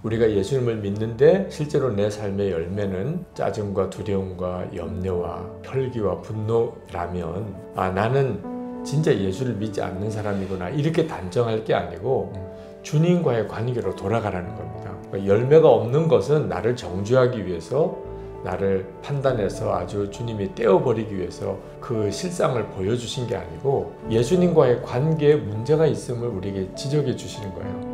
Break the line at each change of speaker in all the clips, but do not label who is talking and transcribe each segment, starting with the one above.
우리가 예수님을 믿는데 실제로 내 삶의 열매는 짜증과 두려움과 염려와 혈기와 분노라면 나는 진짜 예수를 믿지 않는 사람이구나 이렇게 단정할 게 아니고 주님과의 관계로 돌아가라는 겁니다. 열매가 없는 것은 나를 정죄하기 위해서 나를 판단해서 아주 주님이 떼어버리기 위해서 그 실상을 보여주신 게 아니고 예수님과의 관계에 문제가 있음을 우리에게 지적해 주시는 거예요.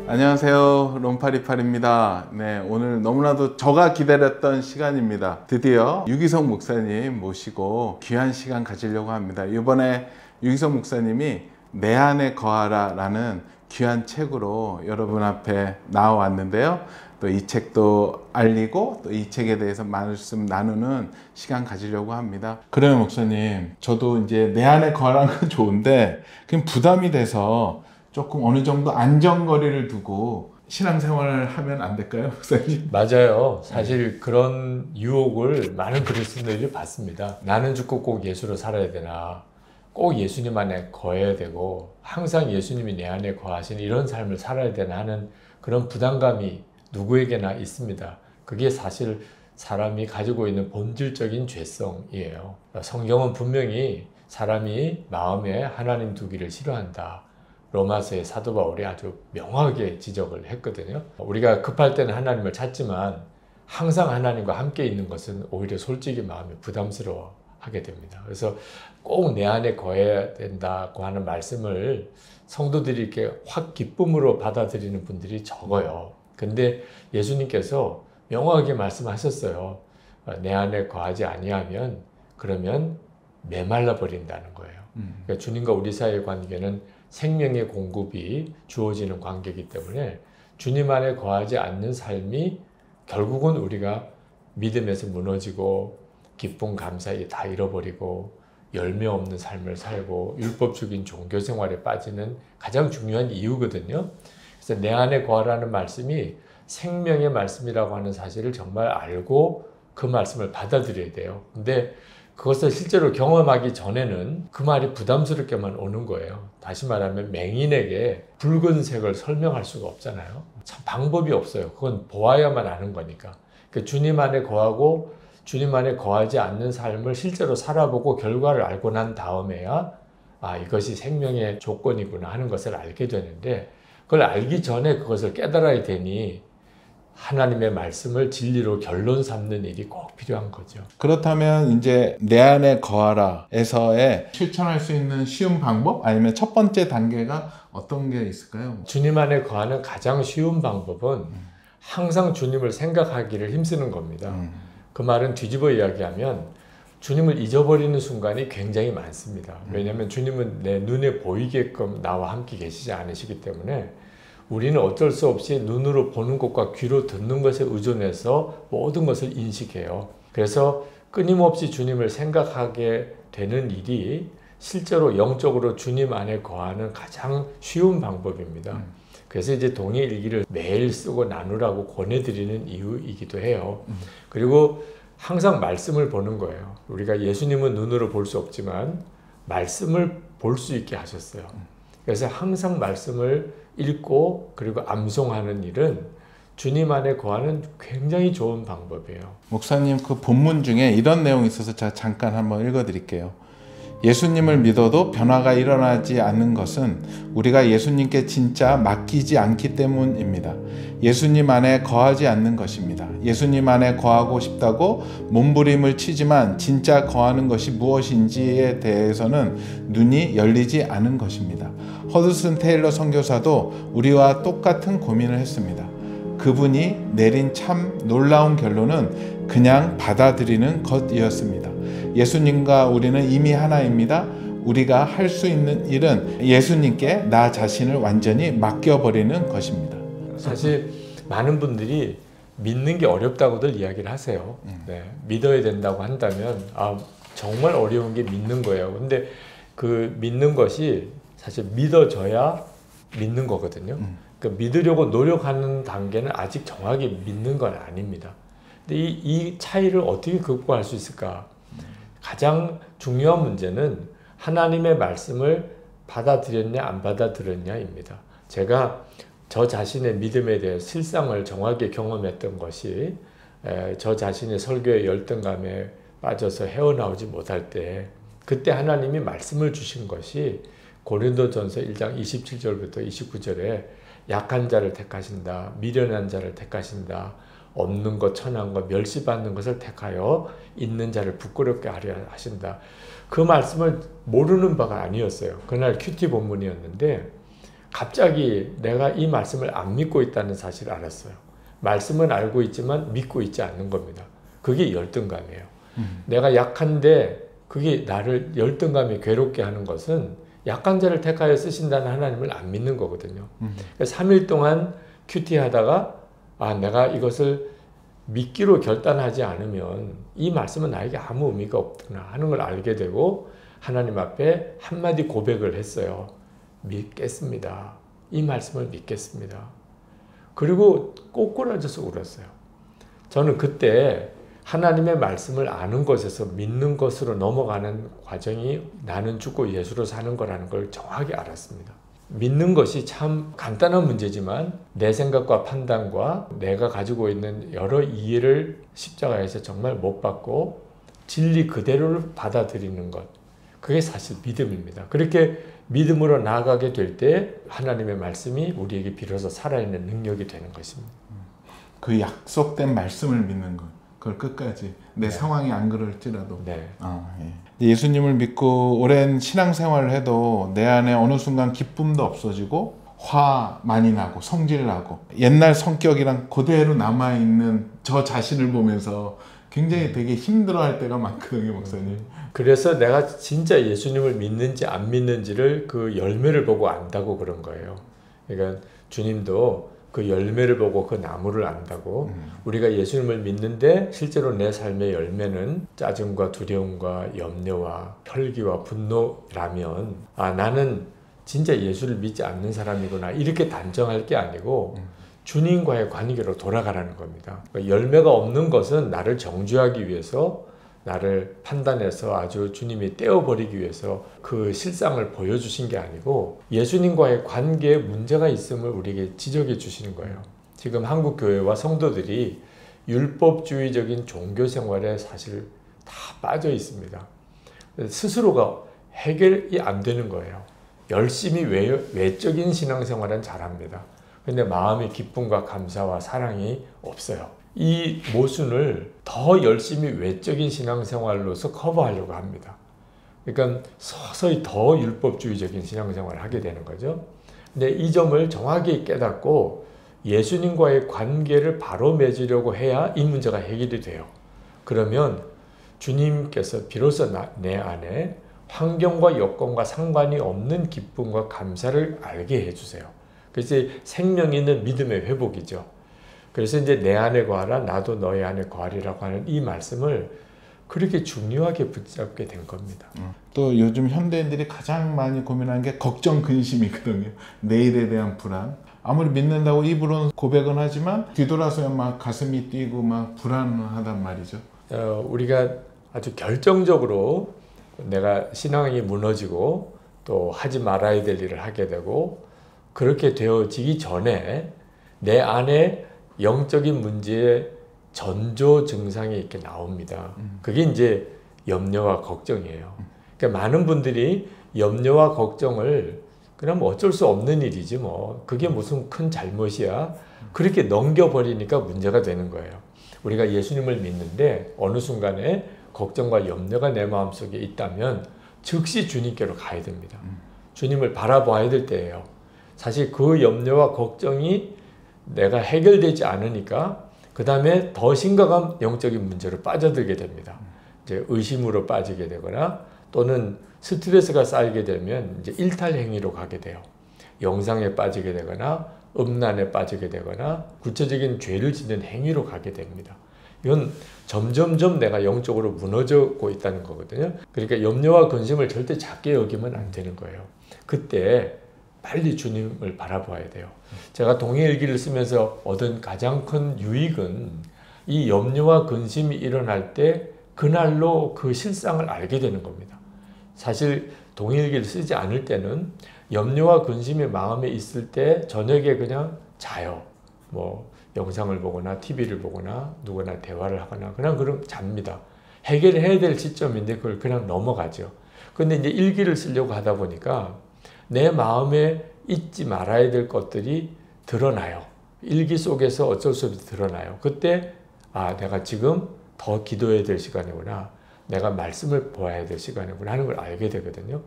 안녕하세요, 롬파리팔입니다. 네, 오늘 너무나도 저가 기다렸던 시간입니다. 드디어 유기성 목사님 모시고 귀한 시간 가지려고 합니다. 이번에 유기성 목사님이 내 안에 거하라 라는 귀한 책으로 여러분 앞에 나와왔는데요. 또 이 책도 알리고 또 이 책에 대해서 말씀 나누는 시간 가지려고 합니다. 그래요, 목사님. 저도 이제 내 안에 거하라는 건 좋은데 그냥 부담이 돼서 조금 어느 정도 안정거리를 두고 신앙생활을 하면 안 될까요, 목사님?
맞아요. 사실 그런 유혹을 많은 그리스도인들이 받습니다. 나는 죽고 꼭 예수로 살아야 되나, 꼭 예수님 안에 거해야 되고 항상 예수님이 내 안에 거하시는 이런 삶을 살아야 되나 하는 그런 부담감이 누구에게나 있습니다. 그게 사실 사람이 가지고 있는 본질적인 죄성이에요. 성경은 분명히 사람이 마음에 하나님 두기를 싫어한다. 로마서의 사도 바울이 아주 명확하게 지적을 했거든요. 우리가 급할 때는 하나님을 찾지만 항상 하나님과 함께 있는 것은 오히려 솔직히 마음이 부담스러워 하게 됩니다. 그래서 꼭 내 안에 거해야 된다고 하는 말씀을 성도들이 이렇게 확 기쁨으로 받아들이는 분들이 적어요. 근데 예수님께서 명확하게 말씀하셨어요. 내 안에 거하지 아니하면 그러면 메말라 버린다는 거예요. 그러니까 주님과 우리 사이의 관계는 생명의 공급이 주어지는 관계이기 때문에 주님 안에 거하지 않는 삶이 결국은 우리가 믿음에서 무너지고 기쁨 감사에 다 잃어버리고 열매 없는 삶을 살고 율법적인 종교 생활에 빠지는 가장 중요한 이유거든요. 그래서 내 안에 거하라는 말씀이 생명의 말씀이라고 하는 사실을 정말 알고 그 말씀을 받아들여야 돼요. 근데 그것을 실제로 경험하기 전에는 그 말이 부담스럽게만 오는 거예요. 다시 말하면 맹인에게 붉은색을 설명할 수가 없잖아요. 참 방법이 없어요. 그건 보아야만 아는 거니까. 그러니까 주님 안에 거하고 주님 안에 거하지 않는 삶을 실제로 살아보고 결과를 알고 난 다음에야 이것이 생명의 조건이구나 하는 것을 알게 되는데 그걸 알기 전에 그것을 깨달아야 되니 하나님의 말씀을 진리로 결론 삼는 일이 꼭 필요한 거죠.
그렇다면 이제 내 안에 거하라에서의 실천할 수 있는 쉬운 방법? 아니면 첫 번째 단계가 어떤 게 있을까요?
주님 안에 거하는 가장 쉬운 방법은 항상 주님을 생각하기를 힘쓰는 겁니다. 그 말은 뒤집어 이야기하면 주님을 잊어버리는 순간이 굉장히 많습니다. 왜냐하면 주님은 내 눈에 보이게끔 나와 함께 계시지 않으시기 때문에 우리는 어쩔 수 없이 눈으로 보는 것과 귀로 듣는 것에 의존해서 모든 것을 인식해요. 그래서 끊임없이 주님을 생각하게 되는 일이 실제로 영적으로 주님 안에 거하는 가장 쉬운 방법입니다. 그래서 이제 동의 일기를 매일 쓰고 나누라고 권해드리는 이유이기도 해요. 그리고 항상 말씀을 보는 거예요. 우리가 예수님은 눈으로 볼 수 없지만 말씀을 볼 수 있게 하셨어요. 그래서 항상 말씀을 읽고 그리고 암송하는 일은 주님 안에 거하는 굉장히 좋은 방법이에요.
목사님, 그 본문 중에 이런 내용이 있어서 제가 잠깐 한번 읽어드릴게요. 예수님을 믿어도 변화가 일어나지 않는 것은 우리가 예수님께 진짜 맡기지 않기 때문입니다. 예수님 안에 거하지 않는 것입니다. 예수님 안에 거하고 싶다고 몸부림을 치지만 진짜 거하는 것이 무엇인지에 대해서는 눈이 열리지 않은 것입니다. 허드슨 테일러 선교사도 우리와 똑같은 고민을 했습니다. 그분이 내린 참 놀라운 결론은 그냥 받아들이는 것이었습니다. 예수님과 우리는 이미 하나입니다. 우리가 할 수 있는 일은 예수님께 나 자신을 완전히 맡겨버리는 것입니다.
사실 많은 분들이 믿는 게 어렵다고들 이야기를 하세요. 네, 믿어야 된다고 한다면 정말 어려운 게 믿는 거예요. 근데 그 믿는 것이 사실 믿어져야 믿는 거거든요. 그러니까 믿으려고 노력하는 단계는 아직 정확히 믿는 건 아닙니다. 근데 이 차이를 어떻게 극복할 수 있을까? 가장 중요한 문제는 하나님의 말씀을 받아들였냐 안 받아들였냐입니다. 제가 저 자신의 믿음에 대해 실상을 정확히 경험했던 것이 저 자신의 설교의 열등감에 빠져서 헤어나오지 못할 때 그때 하나님이 말씀을 주신 것이 고린도전서 1장 27절부터 29절에 약한 자를 택하신다, 미련한 자를 택하신다, 없는 것, 천한 것, 멸시받는 것을 택하여 있는 자를 부끄럽게 하려 하신다. 그 말씀을 모르는 바가 아니었어요. 그날 큐티 본문이었는데 갑자기 내가 이 말씀을 안 믿고 있다는 사실을 알았어요. 말씀은 알고 있지만 믿고 있지 않는 겁니다. 그게 열등감이에요. 내가 약한데 그게 나를 열등감이 괴롭게 하는 것은 약한 자를 택하여 쓰신다는 하나님을 안 믿는 거거든요. 3일 동안 큐티하다가 내가 이것을 믿기로 결단하지 않으면 이 말씀은 나에게 아무 의미가 없구나 하는 걸 알게 되고 하나님 앞에 한마디 고백을 했어요. 믿겠습니다. 이 말씀을 믿겠습니다. 그리고 꼬꾸라져서 울었어요. 저는 그때 하나님의 말씀을 아는 것에서 믿는 것으로 넘어가는 과정이 나는 죽고 예수로 사는 거라는 걸 정확히 알았습니다. 믿는 것이 참 간단한 문제지만 내 생각과 판단과 내가 가지고 있는 여러 이해를 십자가에서 정말 못 받고 진리 그대로를 받아들이는 것, 그게 사실 믿음입니다. 그렇게 믿음으로 나아가게 될 때 하나님의 말씀이 우리에게 비로소 살아있는 능력이 되는 것입니다.
그 약속된 말씀을 믿는 것, 그걸 끝까지 내 상황이 안 그럴지라도 예수님을 믿고 오랜 신앙생활을 해도 내 안에 어느 순간 기쁨도 없어지고 화 많이 나고 성질 나고 옛날 성격이랑 그대로 남아있는 저 자신을 보면서 굉장히 되게 힘들어할 때가 많거든요, 목사님.
그래서 내가 진짜 예수님을 믿는지 안 믿는지를 그 열매를 보고 안다고 그런 거예요. 그러니까 주님도 그 열매를 보고 그 나무를 안다고 우리가 예수님을 믿는데 실제로 내 삶의 열매는 짜증과 두려움과 염려와 혈기와 분노라면 나는 진짜 예수를 믿지 않는 사람이구나 이렇게 단정할 게 아니고 주님과의 관계로 돌아가라는 겁니다. 열매가 없는 것은 나를 정죄하기 위해서 나를 판단해서 아주 주님이 떼어버리기 위해서 그 실상을 보여주신 게 아니고 예수님과의 관계에 문제가 있음을 우리에게 지적해 주시는 거예요. 지금 한국 교회와 성도들이 율법주의적인 종교 생활에 사실 다 빠져 있습니다. 스스로가 해결이 안 되는 거예요. 열심히 외적인 신앙생활은 잘합니다. 근데 마음의 기쁨과 감사와 사랑이 없어요. 이 모순을 더 열심히 외적인 신앙생활로서 커버하려고 합니다. 그러니까 서서히 더 율법주의적인 신앙생활을 하게 되는 거죠. 근데 이 점을 정확히 깨닫고 예수님과의 관계를 바로 맺으려고 해야 이 문제가 해결이 돼요. 그러면 주님께서 비로소 내 안에 환경과 여건과 상관이 없는 기쁨과 감사를 알게 해주세요. 그래서 생명 있는 믿음의 회복이죠. 그래서 이제 내 안에 거하라 나도 너희 안에 거하리라고 하는 이 말씀을 그렇게 중요하게 붙잡게 된 겁니다.
또 요즘 현대인들이 가장 많이 고민하는 게 걱정, 근심이거든요. 내일에 대한 불안. 아무리 믿는다고 입으로는 고백은 하지만 뒤돌아서야 막 가슴이 뛰고 막 불안하단 말이죠.
우리가 아주 결정적으로 내가 신앙이 무너지고 또 하지 말아야 될 일을 하게 되고 그렇게 되어지기 전에 내 안에 영적인 문제의 전조 증상이 이렇게 나옵니다. 그게 이제 염려와 걱정이에요. 그러니까 많은 분들이 염려와 걱정을 그냥 어쩔 수 없는 일이지 뭐 그게 무슨 큰 잘못이야 그렇게 넘겨버리니까 문제가 되는 거예요. 우리가 예수님을 믿는데 어느 순간에 걱정과 염려가 내 마음속에 있다면 즉시 주님께로 가야 됩니다. 주님을 바라봐야 될 때예요. 사실 그 염려와 걱정이 내가 해결되지 않으니까 그 다음에 더 심각한 영적인 문제로 빠져들게 됩니다. 이제 의심으로 빠지게 되거나 또는 스트레스가 쌓이게 되면 이제 일탈 행위로 가게 돼요. 영상에 빠지게 되거나 음란에 빠지게 되거나 구체적인 죄를 짓는 행위로 가게 됩니다. 이건 점점점 내가 영적으로 무너지고 있다는 거거든요. 그러니까 염려와 근심을 절대 작게 여기면 안 되는 거예요. 그때 빨리 주님을 바라봐야 돼요. 제가 동해일기를 쓰면서 얻은 가장 큰 유익은 이 염려와 근심이 일어날 때 그날로 그 실상을 알게 되는 겁니다. 사실 동일기를 쓰지 않을 때는 염려와 근심이 마음에 있을 때 저녁에 그냥 자요. 뭐 영상을 보거나 TV를 보거나 누구나 대화를 하거나 그냥 그럼 잡니다. 해결해야 될 시점인데 그걸 그냥 넘어가죠. 근데 이제 일기를 쓰려고 하다 보니까 내 마음에 잊지 말아야 될 것들이 드러나요. 일기 속에서 어쩔 수 없이 드러나요. 그때 내가 지금 더 기도해야 될 시간이구나. 내가 말씀을 보아야 될 시간이구나 하는 걸 알게 되거든요.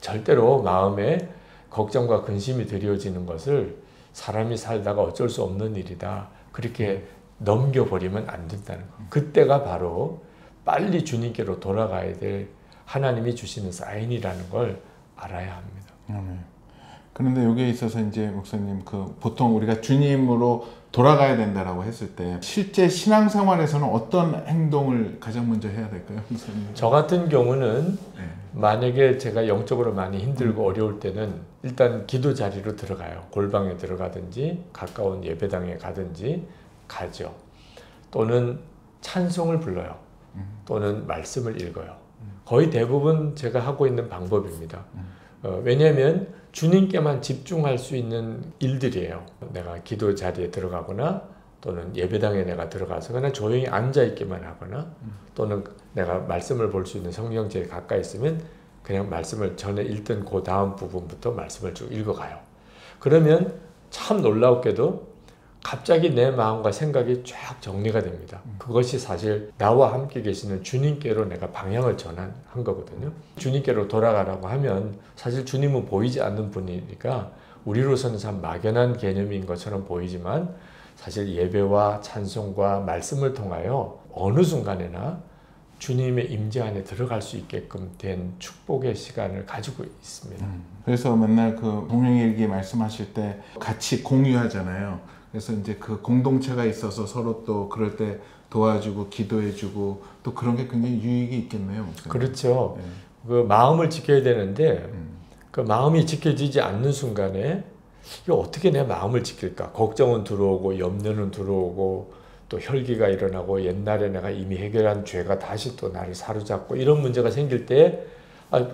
절대로 마음에 걱정과 근심이 드리워지는 것을 사람이 살다가 어쩔 수 없는 일이다. 그렇게 넘겨버리면 안 된다는 거. 그때가 바로 빨리 주님께로 돌아가야 될 하나님이 주시는 사인이라는 걸 알아야 합니다.
그런데 여기에 있어서 이제 목사님 보통 우리가 주님으로 돌아가야 된다라고 했을 때 실제 신앙생활에서는 어떤 행동을 가장 먼저 해야 될까요, 목사님?
저 같은 경우는 만약에 제가 영적으로 많이 힘들고 어려울 때는 일단 기도 자리로 들어가요. 골방에 들어가든지 가까운 예배당에 가든지 가죠. 또는 찬송을 불러요. 또는 말씀을 읽어요. 거의 대부분 제가 하고 있는 방법입니다. 왜냐하면 주님께만 집중할 수 있는 일들이에요. 내가 기도 자리에 들어가거나 또는 예배당에 내가 들어가서 그냥 조용히 앉아있기만 하거나 또는 내가 말씀을 볼 수 있는 성경책에 가까이 있으면 그냥 말씀을 전에 읽던 그 다음 부분부터 말씀을 쭉 읽어가요. 그러면 참 놀랍게도 갑자기 내 마음과 생각이 쫙 정리가 됩니다. 그것이 사실 나와 함께 계시는 주님께로 내가 방향을 전한 거거든요. 주님께로 돌아가라고 하면 사실 주님은 보이지 않는 분이니까 우리로서는 참 막연한 개념인 것처럼 보이지만 사실 예배와 찬송과 말씀을 통하여 어느 순간에나 주님의 임재 안에 들어갈 수 있게끔 된 축복의 시간을 가지고 있습니다.
그래서 맨날 그 동행일기 말씀하실 때 같이 공유하잖아요. 그래서 이제 그 공동체가 있어서 서로 또 그럴 때 도와주고 기도해주고 또 그런 게 굉장히 유익이 있겠네요, 목사님.
그렇죠. 그 마음을 지켜야 되는데 그 마음이 지켜지지 않는 순간에 이거 어떻게 내 마음을 지킬까? 걱정은 들어오고 염려는 들어오고 또 혈기가 일어나고 옛날에 내가 이미 해결한 죄가 다시 또 나를 사로잡고 이런 문제가 생길 때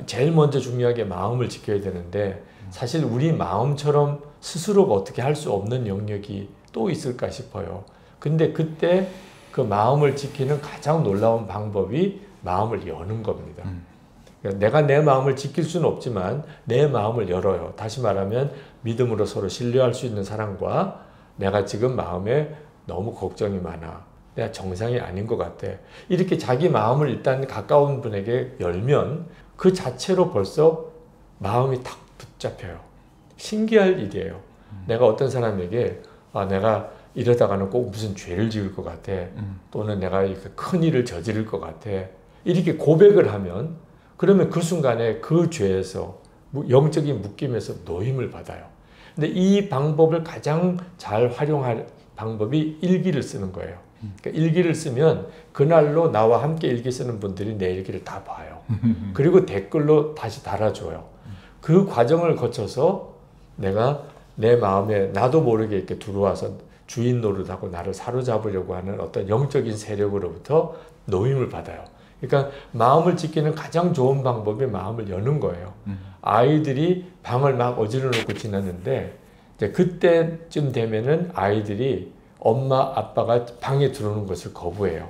제일 먼저 중요하게 마음을 지켜야 되는데 사실 우리 마음처럼 스스로가 어떻게 할 수 없는 영역이 또 있을까 싶어요. 근데 그때 그 마음을 지키는 가장 놀라운 방법이 마음을 여는 겁니다. 내가 내 마음을 지킬 수는 없지만 내 마음을 열어요. 다시 말하면 믿음으로 서로 신뢰할 수 있는 사람과 내가 지금 마음에 너무 걱정이 많아. 내가 정상이 아닌 것 같아. 이렇게 자기 마음을 일단 가까운 분에게 열면 그 자체로 벌써 마음이 탁 붙잡혀요. 신기할 일이에요. 내가 어떤 사람에게 내가 이러다가는 꼭 무슨 죄를 지을 것 같아. 또는 내가 큰 일을 저지를 것 같아. 이렇게 고백을 하면 그러면 그 순간에 그 죄에서 영적인 묶임에서 노임을 받아요. 근데 이 방법을 가장 잘 활용할 방법이 일기를 쓰는 거예요. 그러니까 일기를 쓰면 그날로 나와 함께 일기 쓰는 분들이 내 일기를 다 봐요. 그리고 댓글로 다시 달아줘요. 그 과정을 거쳐서 내가 내 마음에 나도 모르게 이렇게 들어와서 주인 노릇하고 나를 사로잡으려고 하는 어떤 영적인 세력으로부터 노임을 받아요. 그러니까 마음을 지키는 가장 좋은 방법이 마음을 여는 거예요. 아이들이 방을 막 어지러 놓고 지났는데 이제 그때쯤 되면은 아이들이 엄마 아빠가 방에 들어오는 것을 거부해요.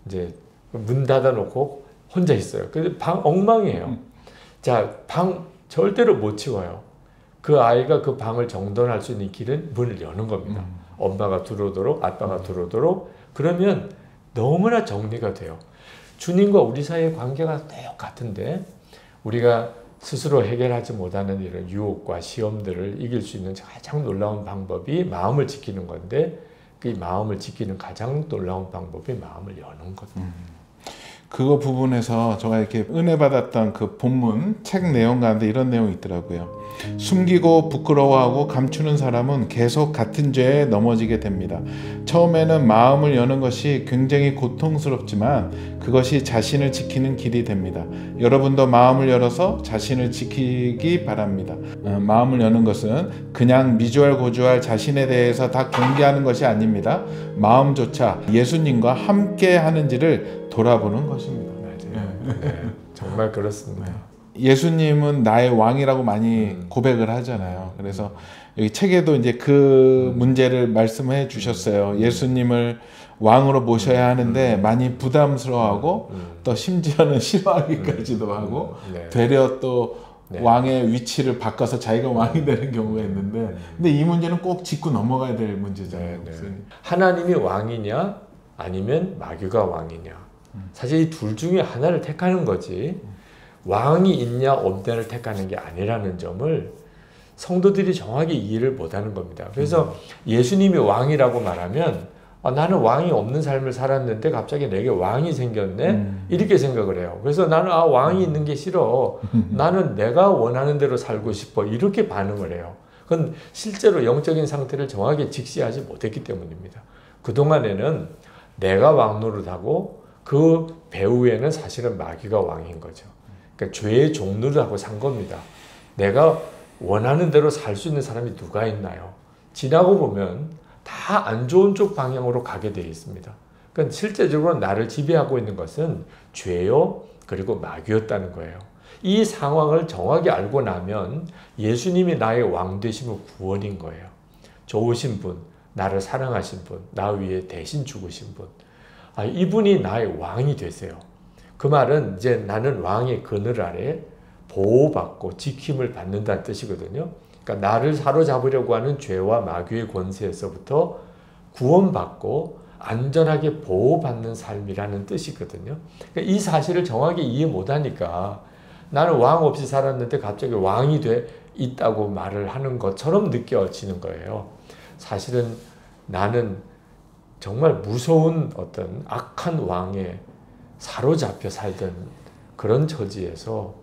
이제 문 닫아 놓고 혼자 있어요. 그래서 방 엉망이에요. 자, 방 절대로 못 치워요. 그 아이가 그 방을 정돈할 수 있는 길은 문을 여는 겁니다. 엄마가 들어오도록 아빠가 들어오도록 그러면 너무나 정리가 돼요. 주님과 우리 사이의 관계가 똑같은데 우리가 스스로 해결하지 못하는 이런 유혹과 시험들을 이길 수 있는 가장 놀라운 방법이 마음을 지키는 건데 그 마음을 지키는 가장 놀라운 방법이 마음을 여는 거죠.
그거 부분에서 제가 이렇게 은혜 받았던 그 본문 책 내용 가운데 이런 내용이 있더라고요. 숨기고 부끄러워하고 감추는 사람은 계속 같은 죄에 넘어지게 됩니다. 처음에는 마음을 여는 것이 굉장히 고통스럽지만 그것이 자신을 지키는 길이 됩니다. 여러분도 마음을 열어서 자신을 지키기 바랍니다. 마음을 여는 것은 그냥 미주알고주알 자신에 대해서 다 공개하는 것이 아닙니다. 마음조차 예수님과 함께 하는지를 돌아보는 것입니다.
맞아요. 네, 정말 그렇습니다.
예수님은 나의 왕이라고 많이 고백을 하잖아요. 그래서 여기 책에도 이제 그 문제를 말씀해 주셨어요. 예수님을 왕으로 모셔야 하는데 많이 부담스러워하고 또 심지어는 싫어하기까지도 하고 되려 또 왕의 위치를 바꿔서 자기가 왕이 되는 경우가 있는데 근데 이 문제는 꼭 짚고 넘어가야 될 문제잖아요.
하나님이 왕이냐 아니면 마귀가 왕이냐 사실 이 둘 중에 하나를 택하는 거지 왕이 있냐 없냐를 택하는 게 아니라는 점을 성도들이 정확히 이해를 못하는 겁니다. 그래서 예수님이 왕이라고 말하면 나는 왕이 없는 삶을 살았는데 갑자기 내게 왕이 생겼네 이렇게 생각을 해요. 그래서 나는 왕이 있는 게 싫어. 나는 내가 원하는 대로 살고 싶어 이렇게 반응을 해요. 그건 실제로 영적인 상태를 정확히 직시하지 못했기 때문입니다. 그동안에는 내가 왕 노릇하고 그 배후에는 사실은 마귀가 왕인 거죠. 그러니까 죄의 종노릇하고 산 겁니다. 내가 원하는 대로 살 수 있는 사람이 누가 있나요? 지나고 보면 다 안 좋은 쪽 방향으로 가게 되어 있습니다. 그러니까 실제적으로 나를 지배하고 있는 것은 죄요 그리고 마귀였다는 거예요. 이 상황을 정확히 알고 나면 예수님이 나의 왕 되심은 구원인 거예요. 좋으신 분, 나를 사랑하신 분, 나 위해 대신 죽으신 분, 이분이 나의 왕이 되세요. 그 말은 이제 나는 왕의 그늘 아래 보호받고 지킴을 받는다는 뜻이거든요. 그러니까 나를 사로잡으려고 하는 죄와 마귀의 권세에서부터 구원받고 안전하게 보호받는 삶이라는 뜻이거든요. 그러니까 이 사실을 정확히 이해 못하니까 나는 왕 없이 살았는데 갑자기 왕이 돼 있다고 말을 하는 것처럼 느껴지는 거예요. 사실은 나는 정말 무서운 어떤 악한 왕에 사로잡혀 살던 그런 처지에서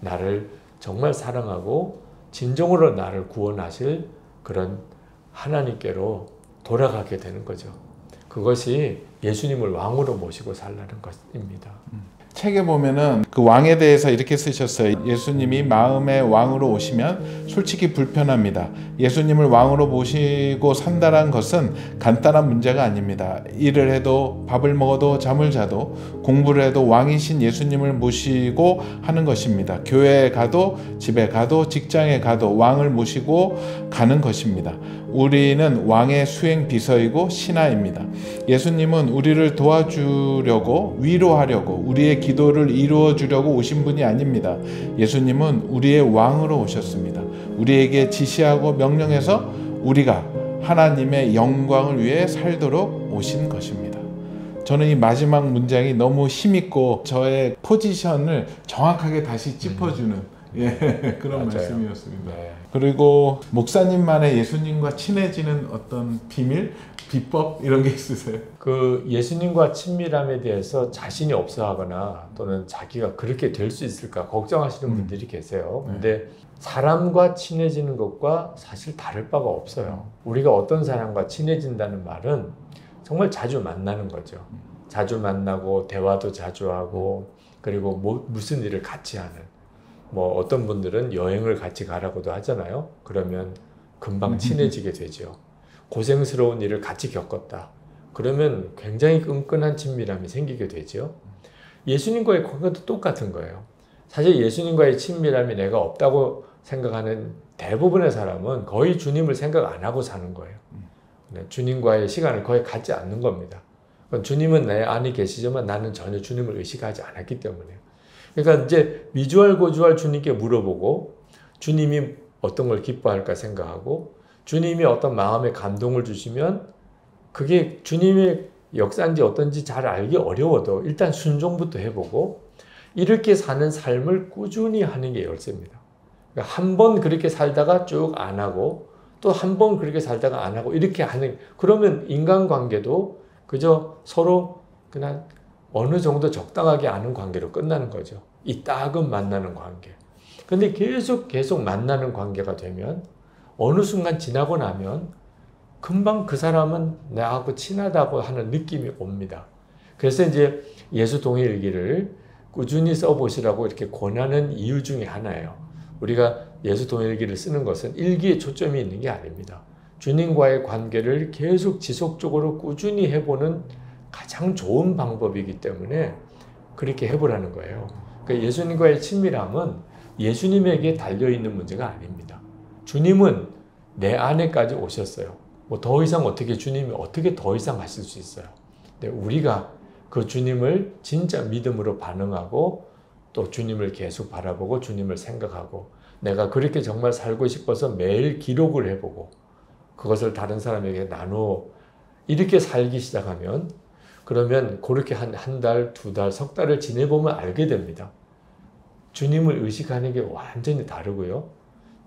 나를 정말 사랑하고 진정으로 나를 구원하실 그런 하나님께로 돌아가게 되는 거죠. 그것이 예수님을 왕으로 모시고 살라는 것입니다.
책에 보면은 그 왕에 대해서 이렇게 쓰셨어요. 예수님이 마음의 왕으로 오시면 솔직히 불편합니다. 예수님을 왕으로 모시고 산다는 것은 간단한 문제가 아닙니다. 일을 해도 밥을 먹어도 잠을 자도 공부를 해도 왕이신 예수님을 모시고 하는 것입니다. 교회에 가도 집에 가도 직장에 가도 왕을 모시고 가는 것입니다. 우리는 왕의 수행 비서이고 신하입니다. 예수님은 우리를 도와주려고 위로하려고 우리의 기도를 이루어 주려고 오신 분이 아닙니다. 예수님은 우리의 왕으로 오셨습니다. 우리에게 지시하고 명령해서 우리가 하나님의 영광을 위해 살도록 오신 것입니다. 저는 이 마지막 문장이 너무 힘있고 저의 포지션을 정확하게 다시 짚어주는 그런
맞아요.
말씀이었습니다. 그리고 목사님만의 예수님과 친해지는 어떤 비밀, 비법 이런 게 있으세요?
그 예수님과 친밀함에 대해서 자신이 없어하거나 또는 자기가 그렇게 될 수 있을까 걱정하시는 분들이 계세요. 근데 사람과 친해지는 것과 사실 다를 바가 없어요. 우리가 어떤 사람과 친해진다는 말은 정말 자주 만나는 거죠. 자주 만나고 대화도 자주 하고 그리고 무슨 일을 같이 하는 어떤 분들은 여행을 같이 가라고도 하잖아요. 그러면 금방 친해지게 되죠. 고생스러운 일을 같이 겪었다. 그러면 굉장히 끈끈한 친밀함이 생기게 되죠. 예수님과의 관계도 똑같은 거예요. 사실 예수님과의 친밀함이 내가 없다고 생각하는 대부분의 사람은 거의 주님을 생각 안 하고 사는 거예요. 주님과의 시간을 거의 갖지 않는 겁니다. 주님은 내 안에 계시지만 나는 전혀 주님을 의식하지 않았기 때문에요. 그러니까 이제 미주알고주알 주님께 물어보고 주님이 어떤 걸 기뻐할까 생각하고 주님이 어떤 마음의 감동을 주시면 그게 주님의 역사인지 어떤지 잘 알기 어려워도 일단 순종부터 해보고 이렇게 사는 삶을 꾸준히 하는 게 열쇠입니다. 그러니까 한 번 그렇게 살다가 쭉 안 하고 또 한 번 그렇게 살다가 안 하고 이렇게 하는 그러면 인간관계도 그저 서로 그냥 어느 정도 적당하게 아는 관계로 끝나는 거죠. 이따금 만나는 관계. 근데 계속 만나는 관계가 되면 어느 순간 지나고 나면 금방 그 사람은 나하고 친하다고 하는 느낌이 옵니다. 그래서 이제 예수 동일기를 꾸준히 써보시라고 이렇게 권하는 이유 중에 하나예요. 우리가 예수 동일기를 쓰는 것은 일기에 초점이 있는 게 아닙니다. 주님과의 관계를 계속 지속적으로 꾸준히 해보는 가장 좋은 방법이기 때문에 그렇게 해보라는 거예요. 그러니까 예수님과의 친밀함은 예수님에게 달려있는 문제가 아닙니다. 주님은 내 안에까지 오셨어요. 뭐 더 이상 어떻게 주님이 어떻게 더 이상 하실 수 있어요. 근데 우리가 그 주님을 진짜 믿음으로 반응하고 또 주님을 계속 바라보고 주님을 생각하고 내가 그렇게 정말 살고 싶어서 매일 기록을 해보고 그것을 다른 사람에게 나누어 이렇게 살기 시작하면 그러면 그렇게 한 달, 두 달, 석 달을 지내보면 알게 됩니다. 주님을 의식하는 게 완전히 다르고요.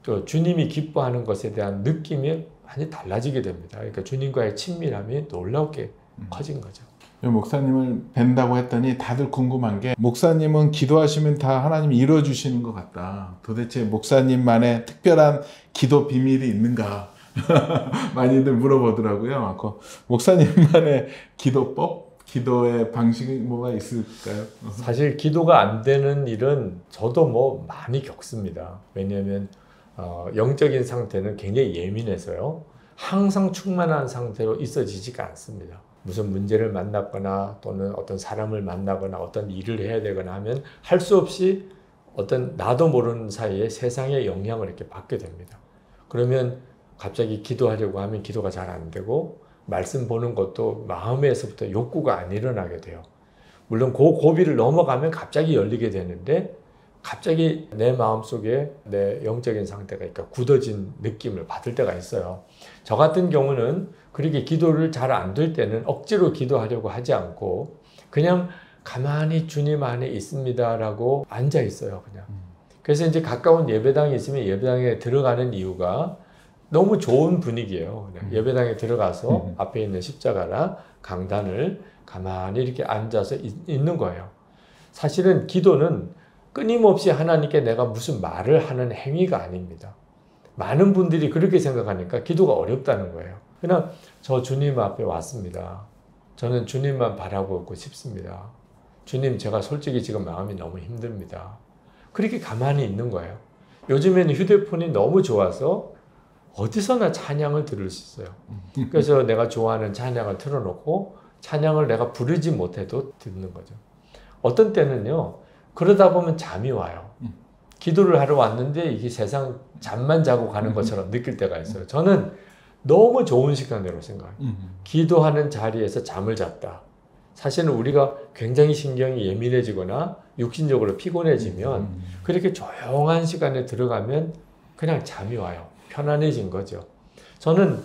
또 주님이 기뻐하는 것에 대한 느낌이 많이 달라지게 됩니다. 그러니까 주님과의 친밀함이 놀랍게 커진 거죠.
목사님을 뵌다고 했더니 다들 궁금한 게 목사님은 기도하시면 다 하나님이 이루어주시는 것 같다. 도대체 목사님만의 특별한 기도 비밀이 있는가? 많이들 물어보더라고요. 목사님만의 기도법? 기도의 방식이 뭐가 있을까요?
사실 기도가 안 되는 일은 저도 뭐 많이 겪습니다. 왜냐하면 영적인 상태는 굉장히 예민해서요. 항상 충만한 상태로 있어지지가 않습니다. 무슨 문제를 만났거나 또는 어떤 사람을 만나거나 어떤 일을 해야 되거나 하면 할 수 없이 어떤 나도 모르는 사이에 세상의 영향을 이렇게 받게 됩니다. 그러면 갑자기 기도하려고 하면 기도가 잘 안 되고 말씀 보는 것도 마음에서부터 욕구가 안 일어나게 돼요. 물론 그 고비를 넘어가면 갑자기 열리게 되는데 갑자기 내 마음속에 내 영적인 상태가 그러니까 굳어진 느낌을 받을 때가 있어요. 저 같은 경우는 그렇게 기도를 잘 안 될 때는 억지로 기도하려고 하지 않고 그냥 가만히 주님 안에 있습니다라고 앉아 있어요. 그냥. 그래서 이제 가까운 예배당이 있으면 예배당에 들어가는 이유가 너무 좋은 분위기예요. 예배당에 들어가서 앞에 있는 십자가나 강단을 가만히 이렇게 앉아서 있는 거예요. 사실은 기도는 끊임없이 하나님께 내가 무슨 말을 하는 행위가 아닙니다. 많은 분들이 그렇게 생각하니까 기도가 어렵다는 거예요. 그냥 저 주님 앞에 왔습니다. 저는 주님만 바라보고 싶습니다. 주님, 제가 솔직히 지금 마음이 너무 힘듭니다. 그렇게 가만히 있는 거예요. 요즘에는 휴대폰이 너무 좋아서 어디서나 찬양을 들을 수 있어요. 그래서 내가 좋아하는 찬양을 틀어놓고 찬양을 내가 부르지 못해도 듣는 거죠. 어떤 때는요. 그러다 보면 잠이 와요. 기도를 하러 왔는데 이게 세상 잠만 자고 가는 것처럼 느낄 때가 있어요. 저는 너무 좋은 시간이라고 생각해요. 기도하는 자리에서 잠을 잤다. 사실은 우리가 굉장히 신경이 예민해지거나 육신적으로 피곤해지면 그렇게 조용한 시간에 들어가면 그냥 잠이 와요. 편안해진 거죠. 저는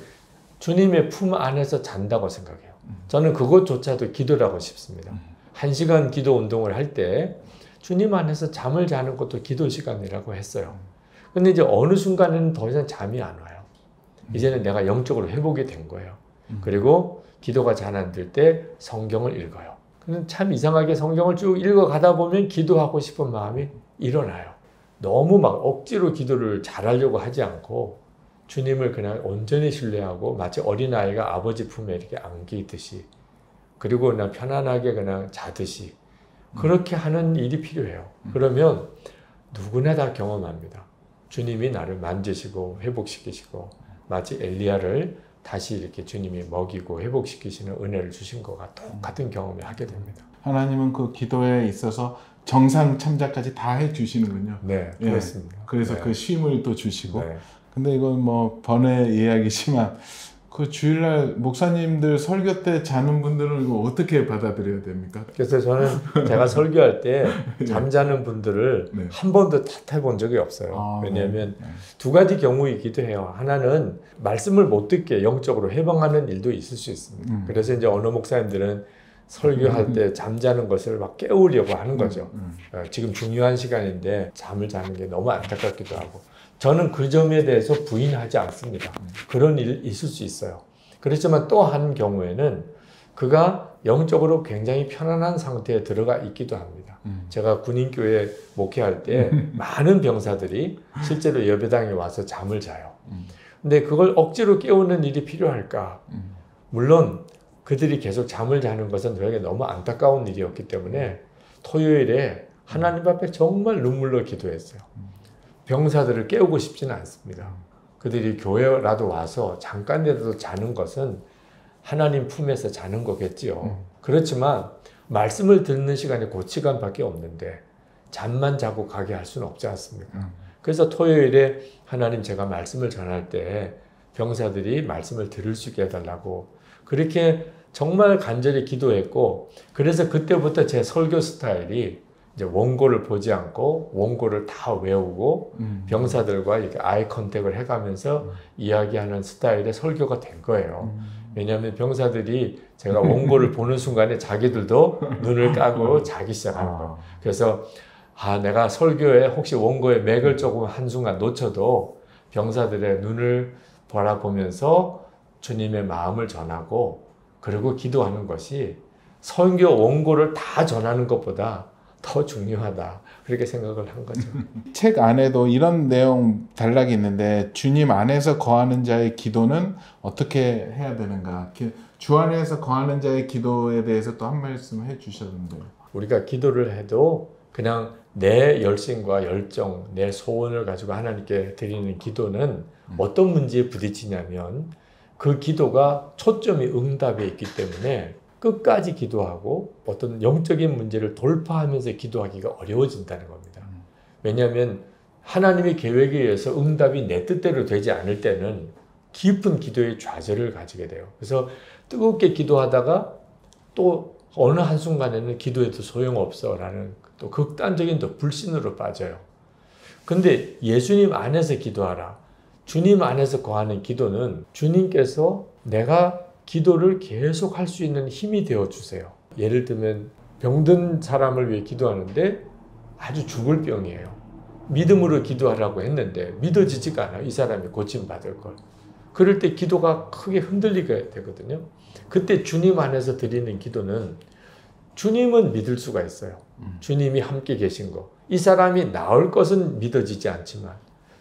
주님의 품 안에서 잔다고 생각해요. 저는 그것조차도 기도라고 싶습니다. 1시간 기도 운동을 할 때 주님 안에서 잠을 자는 것도 기도 시간이라고 했어요. 근데 이제 어느 순간에는 더 이상 잠이 안 와요. 이제는 내가 영적으로 회복이 된 거예요. 그리고 기도가 잘 안 될 때 성경을 읽어요. 근데 참 이상하게 성경을 쭉 읽어가다 보면 기도하고 싶은 마음이 일어나요. 너무 막 억지로 기도를 잘하려고 하지 않고 주님을 그냥 온전히 신뢰하고 마치 어린아이가 아버지 품에 이렇게 안기듯이 그리고 그냥 편안하게 그냥 자듯이 그렇게 하는 일이 필요해요. 그러면 누구나 다 경험합니다. 주님이 나를 만지시고 회복시키시고 마치 엘리야를 다시 이렇게 주님이 먹이고 회복시키시는 은혜를 주신 것과 똑같은 경험을 하게 됩니다.
하나님은 그 기도에 있어서 정상 참작까지 다 해주시는군요.
네, 그렇습니다.
그래서
네.
그 쉼을 또 주시고.
네.
근데 이건 뭐 번외 이야기지만 그 주일날 목사님들 설교 때 자는 분들은 이거 어떻게 받아들여야 됩니까?
그래서 저는 제가 설교할 때 잠자는 분들을
네.
한 번도 탓해 본 적이 없어요. 왜냐하면
네.
두 가지 경우이기도 해요. 하나는 말씀을 못 듣게 영적으로 해방하는 일도 있을 수 있습니다. 그래서 이제 어느 목사님들은 설교할 때 잠자는 것을 막 깨우려고 하는 거죠. 지금 중요한 시간인데 잠을 자는 게 너무 안타깝기도 하고. 저는 그 점에 대해서 부인하지 않습니다. 그런 일이 있을 수 있어요. 그렇지만 또 한 경우에는 그가 영적으로 굉장히 편안한 상태에 들어가 있기도 합니다. 제가 군인교회 목회할 때 많은 병사들이 실제로 예배당에 와서 잠을 자요. 근데 그걸 억지로 깨우는 일이 필요할까? 물론 그들이 계속 잠을 자는 것은 저에게 너무 안타까운 일이었기 때문에 토요일에 하나님 앞에 정말 눈물로 기도했어요. 병사들을 깨우고 싶지는 않습니다. 그들이 교회라도 와서 잠깐이라도 자는 것은 하나님 품에서 자는 거겠지요. 그렇지만 말씀을 듣는 시간이 그 시간밖에 없는데 잠만 자고 가게 할 수는 없지 않습니까? 그래서 토요일에 하나님 제가 말씀을 전할 때 병사들이 말씀을 들을 수 있게 해달라고 그렇게 정말 간절히 기도했고, 그래서 그때부터 제 설교 스타일이 이제 원고를 보지 않고 원고를 다 외우고 병사들과 이렇게 아이 컨택을 해가면서 이야기하는 스타일의 설교가 된 거예요. 왜냐하면 병사들이 제가 원고를 보는 순간에 자기들도 눈을 까고 자기 시작하는 거예요. 그래서 내가 설교에 혹시 원고의 맥을 조금 한순간 놓쳐도 병사들의 눈을 바라보면서 주님의 마음을 전하고 그리고 기도하는 것이 설교 원고를 다 전하는 것보다 더 중요하다. 그렇게 생각을 한 거죠.
책 안에도 이런 내용 단락이 있는데 주님 안에서 거하는 자의 기도는 어떻게 해야 되는가? 주 안에서 거하는 자의 기도에 대해서 또 한 말씀 해주셨는데요.
우리가 기도를 해도 그냥 내 열심과 열정, 내 소원을 가지고 하나님께 드리는 기도는 어떤 문제에 부딪히냐면 그 기도가 초점이 응답에 있기 때문에 끝까지 기도하고 어떤 영적인 문제를 돌파하면서 기도하기가 어려워진다는 겁니다. 왜냐하면 하나님의 계획에 의해서 응답이 내 뜻대로 되지 않을 때는 깊은 기도의 좌절을 가지게 돼요. 그래서 뜨겁게 기도하다가 또 어느 한순간에는 기도해도 소용없어 라는 또 극단적인 또 불신으로 빠져요. 근데 예수님 안에서 기도하라. 주님 안에서 거하는 기도는 주님께서 내가 기도를 계속 할 수 있는 힘이 되어 주세요. 예를 들면 병든 사람을 위해 기도하는데 아주 죽을 병이에요. 믿음으로 기도하라고 했는데 믿어지지가 않아요. 이 사람이 고침받을 걸. 그럴 때 기도가 크게 흔들리게 되거든요. 그때 주님 안에서 드리는 기도는 주님은 믿을 수가 있어요. 주님이 함께 계신 거. 이 사람이 나을 것은 믿어지지 않지만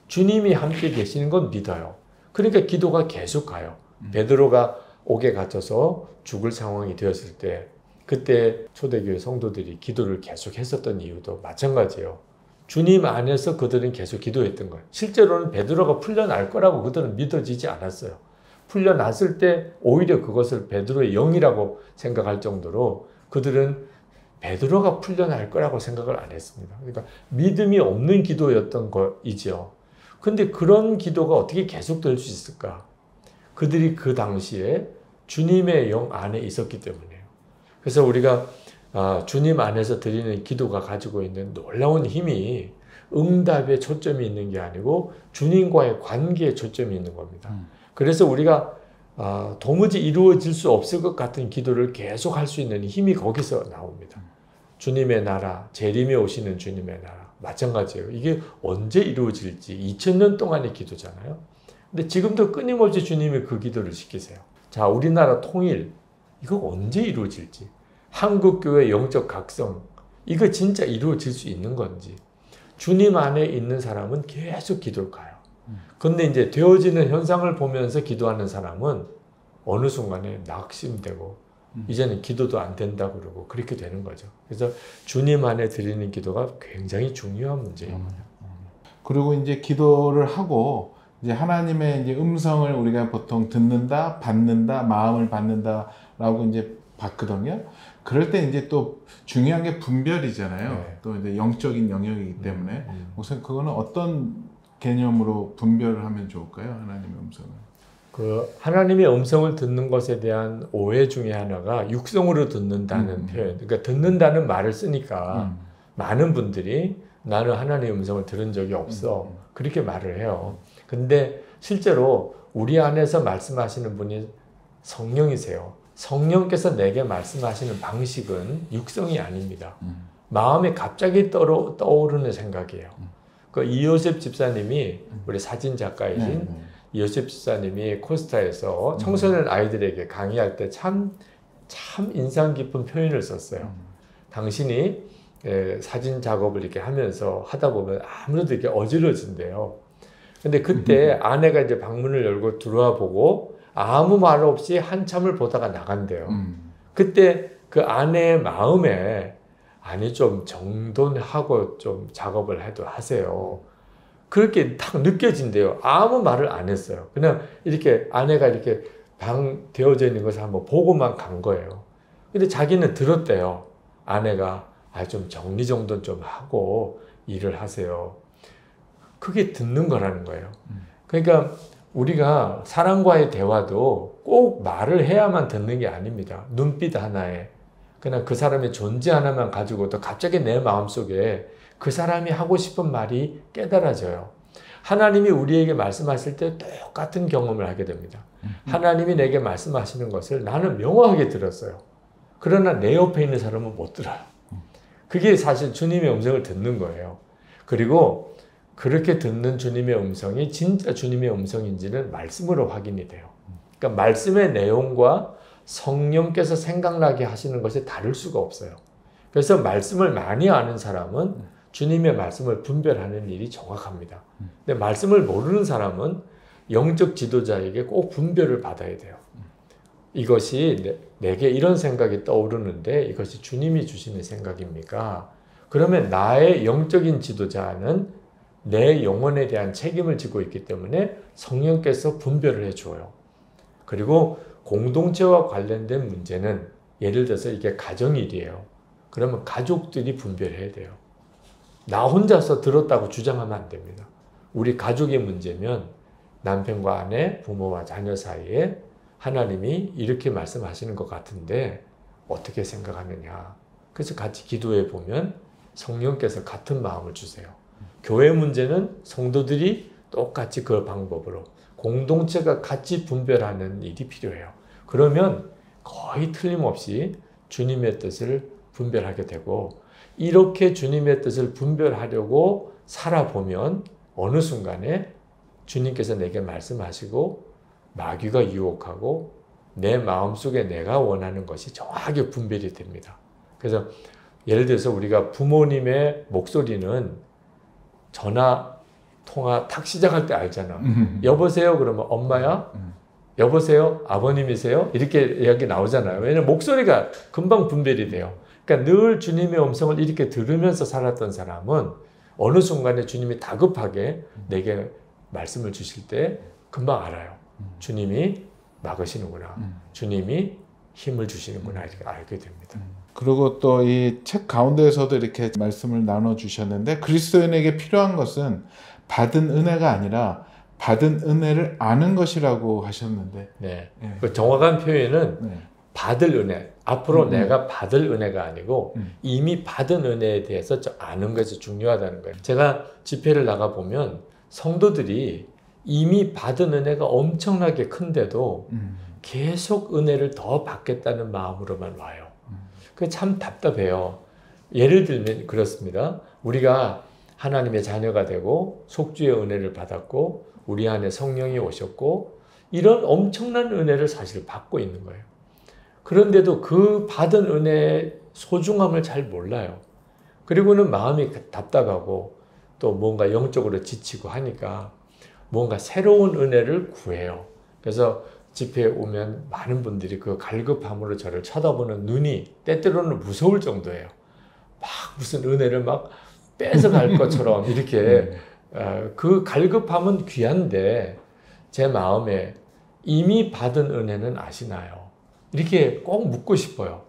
주님이 함께 계시는 건 믿어요. 그러니까 기도가 계속 가요. 베드로가 옥에 갇혀서 죽을 상황이 되었을 때 그때 초대교회 성도들이 기도를 계속 했었던 이유도 마찬가지예요. 주님 안에서 그들은 계속 기도했던 거예요. 실제로는 베드로가 풀려날 거라고 그들은 믿어지지 않았어요. 풀려났을 때 오히려 그것을 베드로의 영이라고 생각할 정도로 그들은 베드로가 풀려날 거라고 생각을 안 했습니다. 그러니까 믿음이 없는 기도였던 거이죠. 근데 그런 기도가 어떻게 계속될 수 있을까? 그들이 그 당시에 주님의 영 안에 있었기 때문이에요. 그래서 우리가 주님 안에서 드리는 기도가 가지고 있는 놀라운 힘이 응답에 초점이 있는 게 아니고 주님과의 관계에 초점이 있는 겁니다. 그래서 우리가 도무지 이루어질 수 없을 것 같은 기도를 계속 할 수 있는 힘이 거기서 나옵니다. 주님의 나라, 재림에 오시는 주님의 나라 마찬가지예요. 이게 언제 이루어질지 2000년 동안의 기도잖아요. 근데 지금도 끊임없이 주님이 그 기도를 시키세요. 자, 우리나라 통일 이거 언제 이루어질지, 한국교회 영적 각성 이거 진짜 이루어질 수 있는 건지, 주님 안에 있는 사람은 계속 기도를 가요. 근데 이제 되어지는 현상을 보면서 기도하는 사람은 어느 순간에 낙심되고 이제는 기도도 안 된다 그러고 그렇게 되는 거죠. 그래서 주님 안에 드리는 기도가 굉장히 중요한 문제입니다.
그리고 이제 기도를 하고 이제 하나님의 이제 음성을 우리가 보통 듣는다, 받는다, 마음을 받는다라고 이제 봤거든요. 그럴 때 이제 또 중요한 게 분별이잖아요.
네.
또 이제 영적인 영역이기 때문에 우선 그거는 어떤 개념으로 분별을 하면 좋을까요? 하나님의 음성을.
그 하나님의 음성을 듣는 것에 대한 오해 중에 하나가 육성으로 듣는다는 표현. 그러니까 듣는다는 말을 쓰니까 많은 분들이 나는 하나님의 음성을 들은 적이 없어. 그렇게 말을 해요. 근데 실제로 우리 안에서 말씀하시는 분이 성령이세요. 성령께서 내게 말씀하시는 방식은 육성이 아닙니다. 마음에 갑자기 떠오르는 생각이에요. 그 이요셉 집사님이 우리 사진 작가이신 이요셉 집사님이 코스타에서 청소년 아이들에게 강의할 때 참 인상 깊은 표현을 썼어요. 당신이 사진 작업을 이렇게 하면서 하다 보면 아무래도 이렇게 어지러진대요. 근데 그때 아내가 이제 방문을 열고 들어와 보고 아무 말 없이 한참을 보다가 나간대요. 그때 그 아내의 마음에 아니 좀 정돈하고 좀 작업을 해도 하세요. 그렇게 딱 느껴진대요. 아무 말을 안 했어요. 그냥 이렇게 아내가 이렇게 방 되어져 있는 것을 한번 보고만 간 거예요. 근데 자기는 들었대요. 아내가 좀 정리정돈 좀 하고 일을 하세요. 그게 듣는 거라는 거예요. 그러니까 우리가 사람과의 대화도 꼭 말을 해야만 듣는 게 아닙니다. 눈빛 하나에 그냥 그 사람의 존재 하나만 가지고도 갑자기 내 마음속에 그 사람이 하고 싶은 말이 깨달아져요. 하나님이 우리에게 말씀하실 때 똑같은 경험을 하게 됩니다. 하나님이 내게 말씀하시는 것을 나는 명확하게 들었어요. 그러나 내 옆에 있는 사람은 못 들어요. 그게 사실 주님의 음성을 듣는 거예요. 그리고 그렇게 듣는 주님의 음성이 진짜 주님의 음성인지는 말씀으로 확인이 돼요. 그러니까 말씀의 내용과 성령께서 생각나게 하시는 것이 다를 수가 없어요. 그래서 말씀을 많이 아는 사람은 주님의 말씀을 분별하는 일이 정확합니다. 근데 말씀을 모르는 사람은 영적 지도자에게 꼭 분별을 받아야 돼요. 이것이 내게 이런 생각이 떠오르는데 이것이 주님이 주시는 생각입니까? 그러면 나의 영적인 지도자는 내 영혼에 대한 책임을 지고 있기 때문에 성령께서 분별을 해줘요. 그리고 공동체와 관련된 문제는 예를 들어서 이게 가정일이에요. 그러면 가족들이 분별해야 돼요. 나 혼자서 들었다고 주장하면 안 됩니다. 우리 가족의 문제면 남편과 아내, 부모와 자녀 사이에 하나님이 이렇게 말씀하시는 것 같은데 어떻게 생각하느냐. 그래서 같이 기도해 보면 성령께서 같은 마음을 주세요. 교회 문제는 성도들이 똑같이 그 방법으로 공동체가 같이 분별하는 일이 필요해요. 그러면 거의 틀림없이 주님의 뜻을 분별하게 되고 이렇게 주님의 뜻을 분별하려고 살아보면 어느 순간에 주님께서 내게 말씀하시고 마귀가 유혹하고 내 마음속에 내가 원하는 것이 정확하게 분별이 됩니다. 그래서 예를 들어서 우리가 부모님의 목소리는 전화 통화 탁 시작할 때 알잖아. 여보세요? 그러면 엄마야? 여보세요? 아버님이세요? 이렇게 이야기 나오잖아요. 왜냐면 목소리가 금방 분별이 돼요. 그러니까 늘 주님의 음성을 이렇게 들으면서 살았던 사람은 어느 순간에 주님이 다급하게 내게 말씀을 주실 때 금방 알아요. 주님이 막으시는구나. 주님이 힘을 주시는구나. 이렇게 알게 됩니다.
그리고 또 이 책 가운데에서도 이렇게 말씀을 나눠주셨는데 그리스도인에게 필요한 것은 받은 은혜가 아니라 받은 은혜를 아는 것이라고 하셨는데
네. 그 정확한 표현은
네.
받을 은혜. 앞으로 내가 받을 은혜가 아니고 이미 받은 은혜에 대해서 아는 것이 중요하다는 거예요. 제가 집회를 나가보면 성도들이 이미 받은 은혜가 엄청나게 큰데도 계속 은혜를 더 받겠다는 마음으로만 와요. 그게 참 답답해요. 예를 들면 그렇습니다. 우리가 하나님의 자녀가 되고 속주의 은혜를 받았고 우리 안에 성령이 오셨고 이런 엄청난 은혜를 사실 받고 있는 거예요. 그런데도 그 받은 은혜의 소중함을 잘 몰라요. 그리고는 마음이 답답하고 또 뭔가 영적으로 지치고 하니까 뭔가 새로운 은혜를 구해요. 그래서 집회에 오면 많은 분들이 그 갈급함으로 저를 쳐다보는 눈이 때때로는 무서울 정도예요. 막 무슨 은혜를 막 뺏어갈 것처럼 이렇게 그 갈급함은 귀한데 제 마음에 이미 받은 은혜는 아시나요? 이렇게 꼭 묻고 싶어요.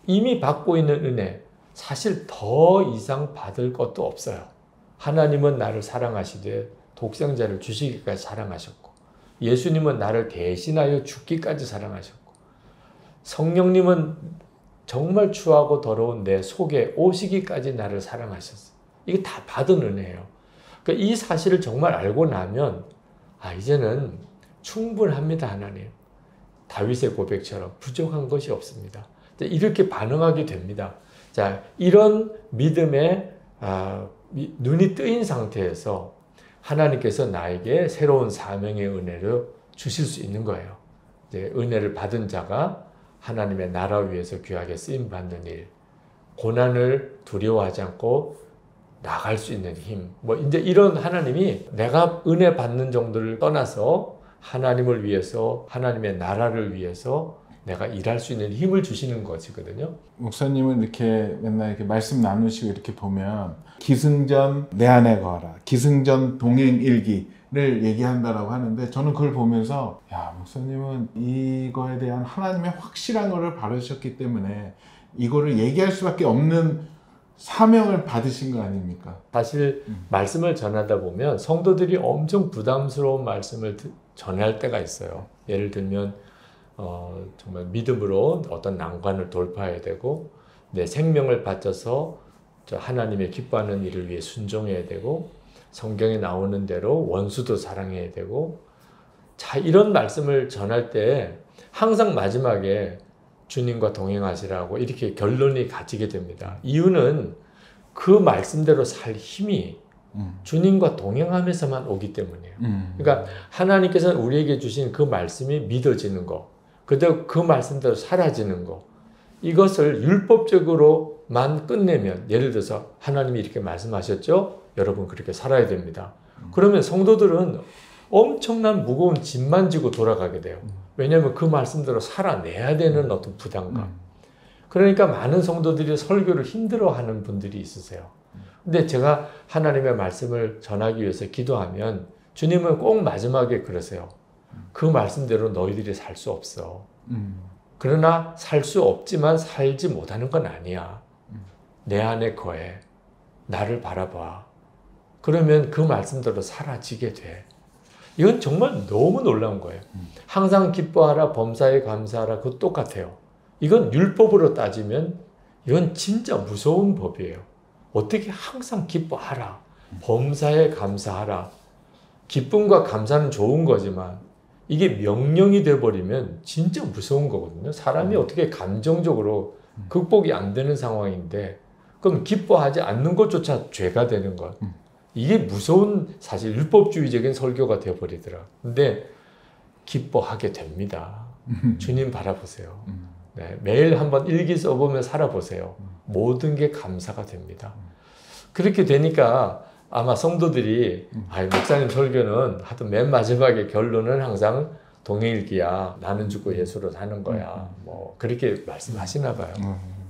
이미 받고 있는 은혜 사실 더 이상 받을 것도 없어요. 하나님은 나를 사랑하시되 독생자를 주시기까지 사랑하셨고 예수님은 나를 대신하여 죽기까지 사랑하셨고 성령님은 정말 추하고 더러운 내 속에 오시기까지 나를 사랑하셨어요. 이게 다 받은 은혜예요. 그러니까 이 사실을 정말 알고 나면 이제는 충분합니다. 하나님. 다윗의 고백처럼 부족한 것이 없습니다. 이렇게 반응하게 됩니다. 자, 이런 믿음에 눈이 뜨인 상태에서 하나님께서 나에게 새로운 사명의 은혜를 주실 수 있는 거예요. 이제 은혜를 받은 자가 하나님의 나라 위에서 귀하게 쓰임 받는 일, 고난을 두려워하지 않고 나갈 수 있는 힘, 이제 이런 하나님이 내가 은혜 받는 정도를 떠나서 하나님을 위해서 하나님의 나라를 위해서 내가 일할 수 있는 힘을 주시는 것이거든요.
목사님은 이렇게 맨날 이렇게 말씀 나누시고 이렇게 보면 기승전 내 안에 거하라, 기승전 동행일기를 얘기한다라고 하는데 저는 그걸 보면서 목사님은 이거에 대한 하나님의 확실한 거를 바르셨기 때문에 이거를 얘기할 수밖에 없는 사명을 받으신 거 아닙니까?
사실 말씀을 전하다 보면 성도들이 엄청 부담스러운 말씀을 전할 때가 있어요. 예를 들면 정말 믿음으로 어떤 난관을 돌파해야 되고 내 생명을 바쳐서 하나님의 기뻐하는 일을 위해 순종해야 되고 성경에 나오는 대로 원수도 사랑해야 되고 자 이런 말씀을 전할 때 항상 마지막에 주님과 동행하시라고 이렇게 결론이 갇히게 됩니다. 이유는 그 말씀대로 살 힘이 주님과 동행하면서만 오기 때문이에요. 그러니까 하나님께서 우리에게 주신 그 말씀이 믿어지는 거, 그대로 그 말씀대로 사라지는 거, 이것을 율법적으로만 끝내면, 예를 들어서 하나님이 이렇게 말씀하셨죠? 여러분 그렇게 살아야 됩니다. 그러면 성도들은 엄청난 무거운 짐만 지고 돌아가게 돼요. 왜냐하면 그 말씀대로 살아내야 되는 어떤 부담감. 그러니까 많은 성도들이 설교를 힘들어하는 분들이 있으세요. 근데 제가 하나님의 말씀을 전하기 위해서 기도하면 주님은 꼭 마지막에 그러세요. 그 말씀대로 너희들이 살 수 없어. 그러나 살 수 없지만 살지 못하는 건 아니야. 내 안에 거해. 나를 바라봐. 그러면 그 말씀대로 사라지게 돼. 이건 정말 너무 놀라운 거예요. 항상 기뻐하라, 범사에 감사하라, 그거 똑같아요. 이건 율법으로 따지면 이건 진짜 무서운 법이에요. 어떻게 항상 기뻐하라, 범사에 감사하라. 기쁨과 감사는 좋은 거지만 이게 명령이 돼버리면 진짜 무서운 거거든요. 사람이 어떻게 감정적으로 극복이 안 되는 상황인데 그럼 기뻐하지 않는 것조차 죄가 되는 것. 이게 무서운 사실 율법주의적인 설교가 되어버리더라. 근데 기뻐하게 됩니다. 주님 바라보세요. 네, 매일 한번 일기 써보며 살아보세요. 모든 게 감사가 됩니다. 그렇게 되니까 아마 성도들이 목사님 설교는 하여튼 맨 마지막에 결론은 항상 동행일기야. 나는 죽고 예수로 사는 거야. 뭐 그렇게 말씀하시나 봐요.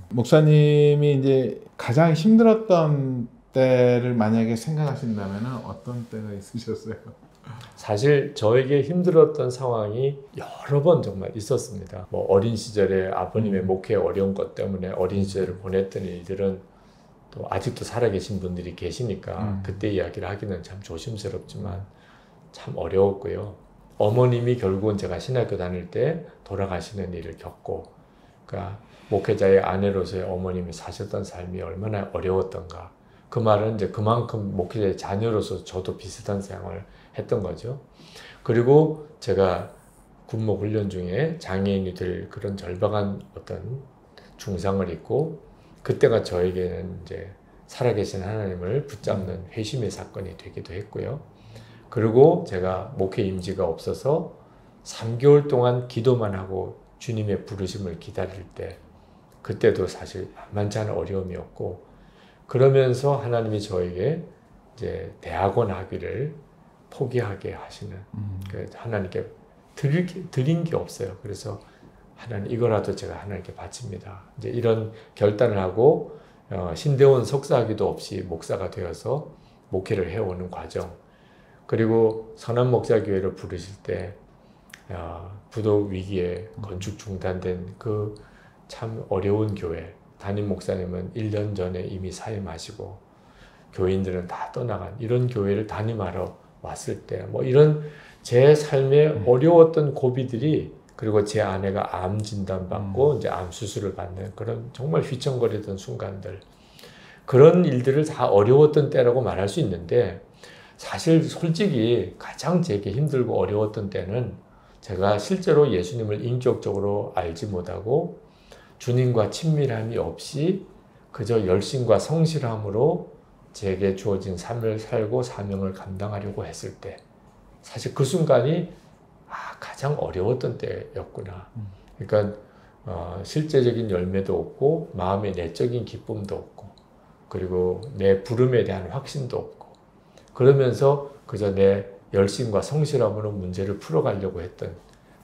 목사님이 이제 가장 힘들었던 때를 만약에 생각하신다면 어떤 때가 있으셨어요?
사실 저에게 힘들었던 상황이 여러 번 정말 있었습니다. 뭐 어린 시절에 아버님의 목회 어려운 것 때문에 어린 시절을 보냈던 일들은 또 아직도 살아계신 분들이 계시니까 그때 이야기를 하기는 참 조심스럽지만 참 어려웠고요. 어머님이 결국은 제가 신학교 다닐 때 돌아가시는 일을 겪고, 그러니까 목회자의 아내로서의 어머님이 사셨던 삶이 얼마나 어려웠던가. 그 말은 이제 그만큼 목회자의 자녀로서 저도 비슷한 생활을 했던 거죠. 그리고 제가 군목 훈련 중에 장애인이 될 그런 절박한 어떤 중상을 입고, 그때가 저에게는 이제 살아계신 하나님을 붙잡는 회심의 사건이 되기도 했고요. 그리고 제가 목회 임지가 없어서 3개월 동안 기도만 하고 주님의 부르심을 기다릴 때, 그때도 사실 만만치 않은 어려움이었고, 그러면서 하나님이 저에게 이제 대학원 학위를 포기하게 하시는, 하나님께 드린 게 없어요. 그래서 하나님 이거라도 제가 하나님께 바칩니다. 이제 이런 결단을 하고 신대원 석사학위도 없이 목사가 되어서 목회를 해오는 과정. 그리고 선한목자교회를 부르실 때 부도 위기에 건축 중단된 그 참 어려운 교회, 담임 목사님은 1년 전에 이미 사임하시고 교인들은 다 떠나간 이런 교회를 담임하러 왔을 때, 뭐 이런 제 삶에 어려웠던 고비들이, 그리고 제 아내가 암 진단받고 이제 암 수술을 받는 그런 정말 휘청거리던 순간들, 그런 일들을 다 어려웠던 때라고 말할 수 있는데, 사실 솔직히 가장 제게 힘들고 어려웠던 때는 제가 실제로 예수님을 인격적으로 알지 못하고 주님과 친밀함이 없이 그저 열심과 성실함으로 제게 주어진 삶을 살고 사명을 감당하려고 했을 때, 사실 그 순간이 가장 어려웠던 때였구나. 그러니까 실제적인 열매도 없고 마음의 내적인 기쁨도 없고, 그리고 내 부름에 대한 확신도 없고, 그러면서 그저 내 열심과 성실함으로 문제를 풀어가려고 했던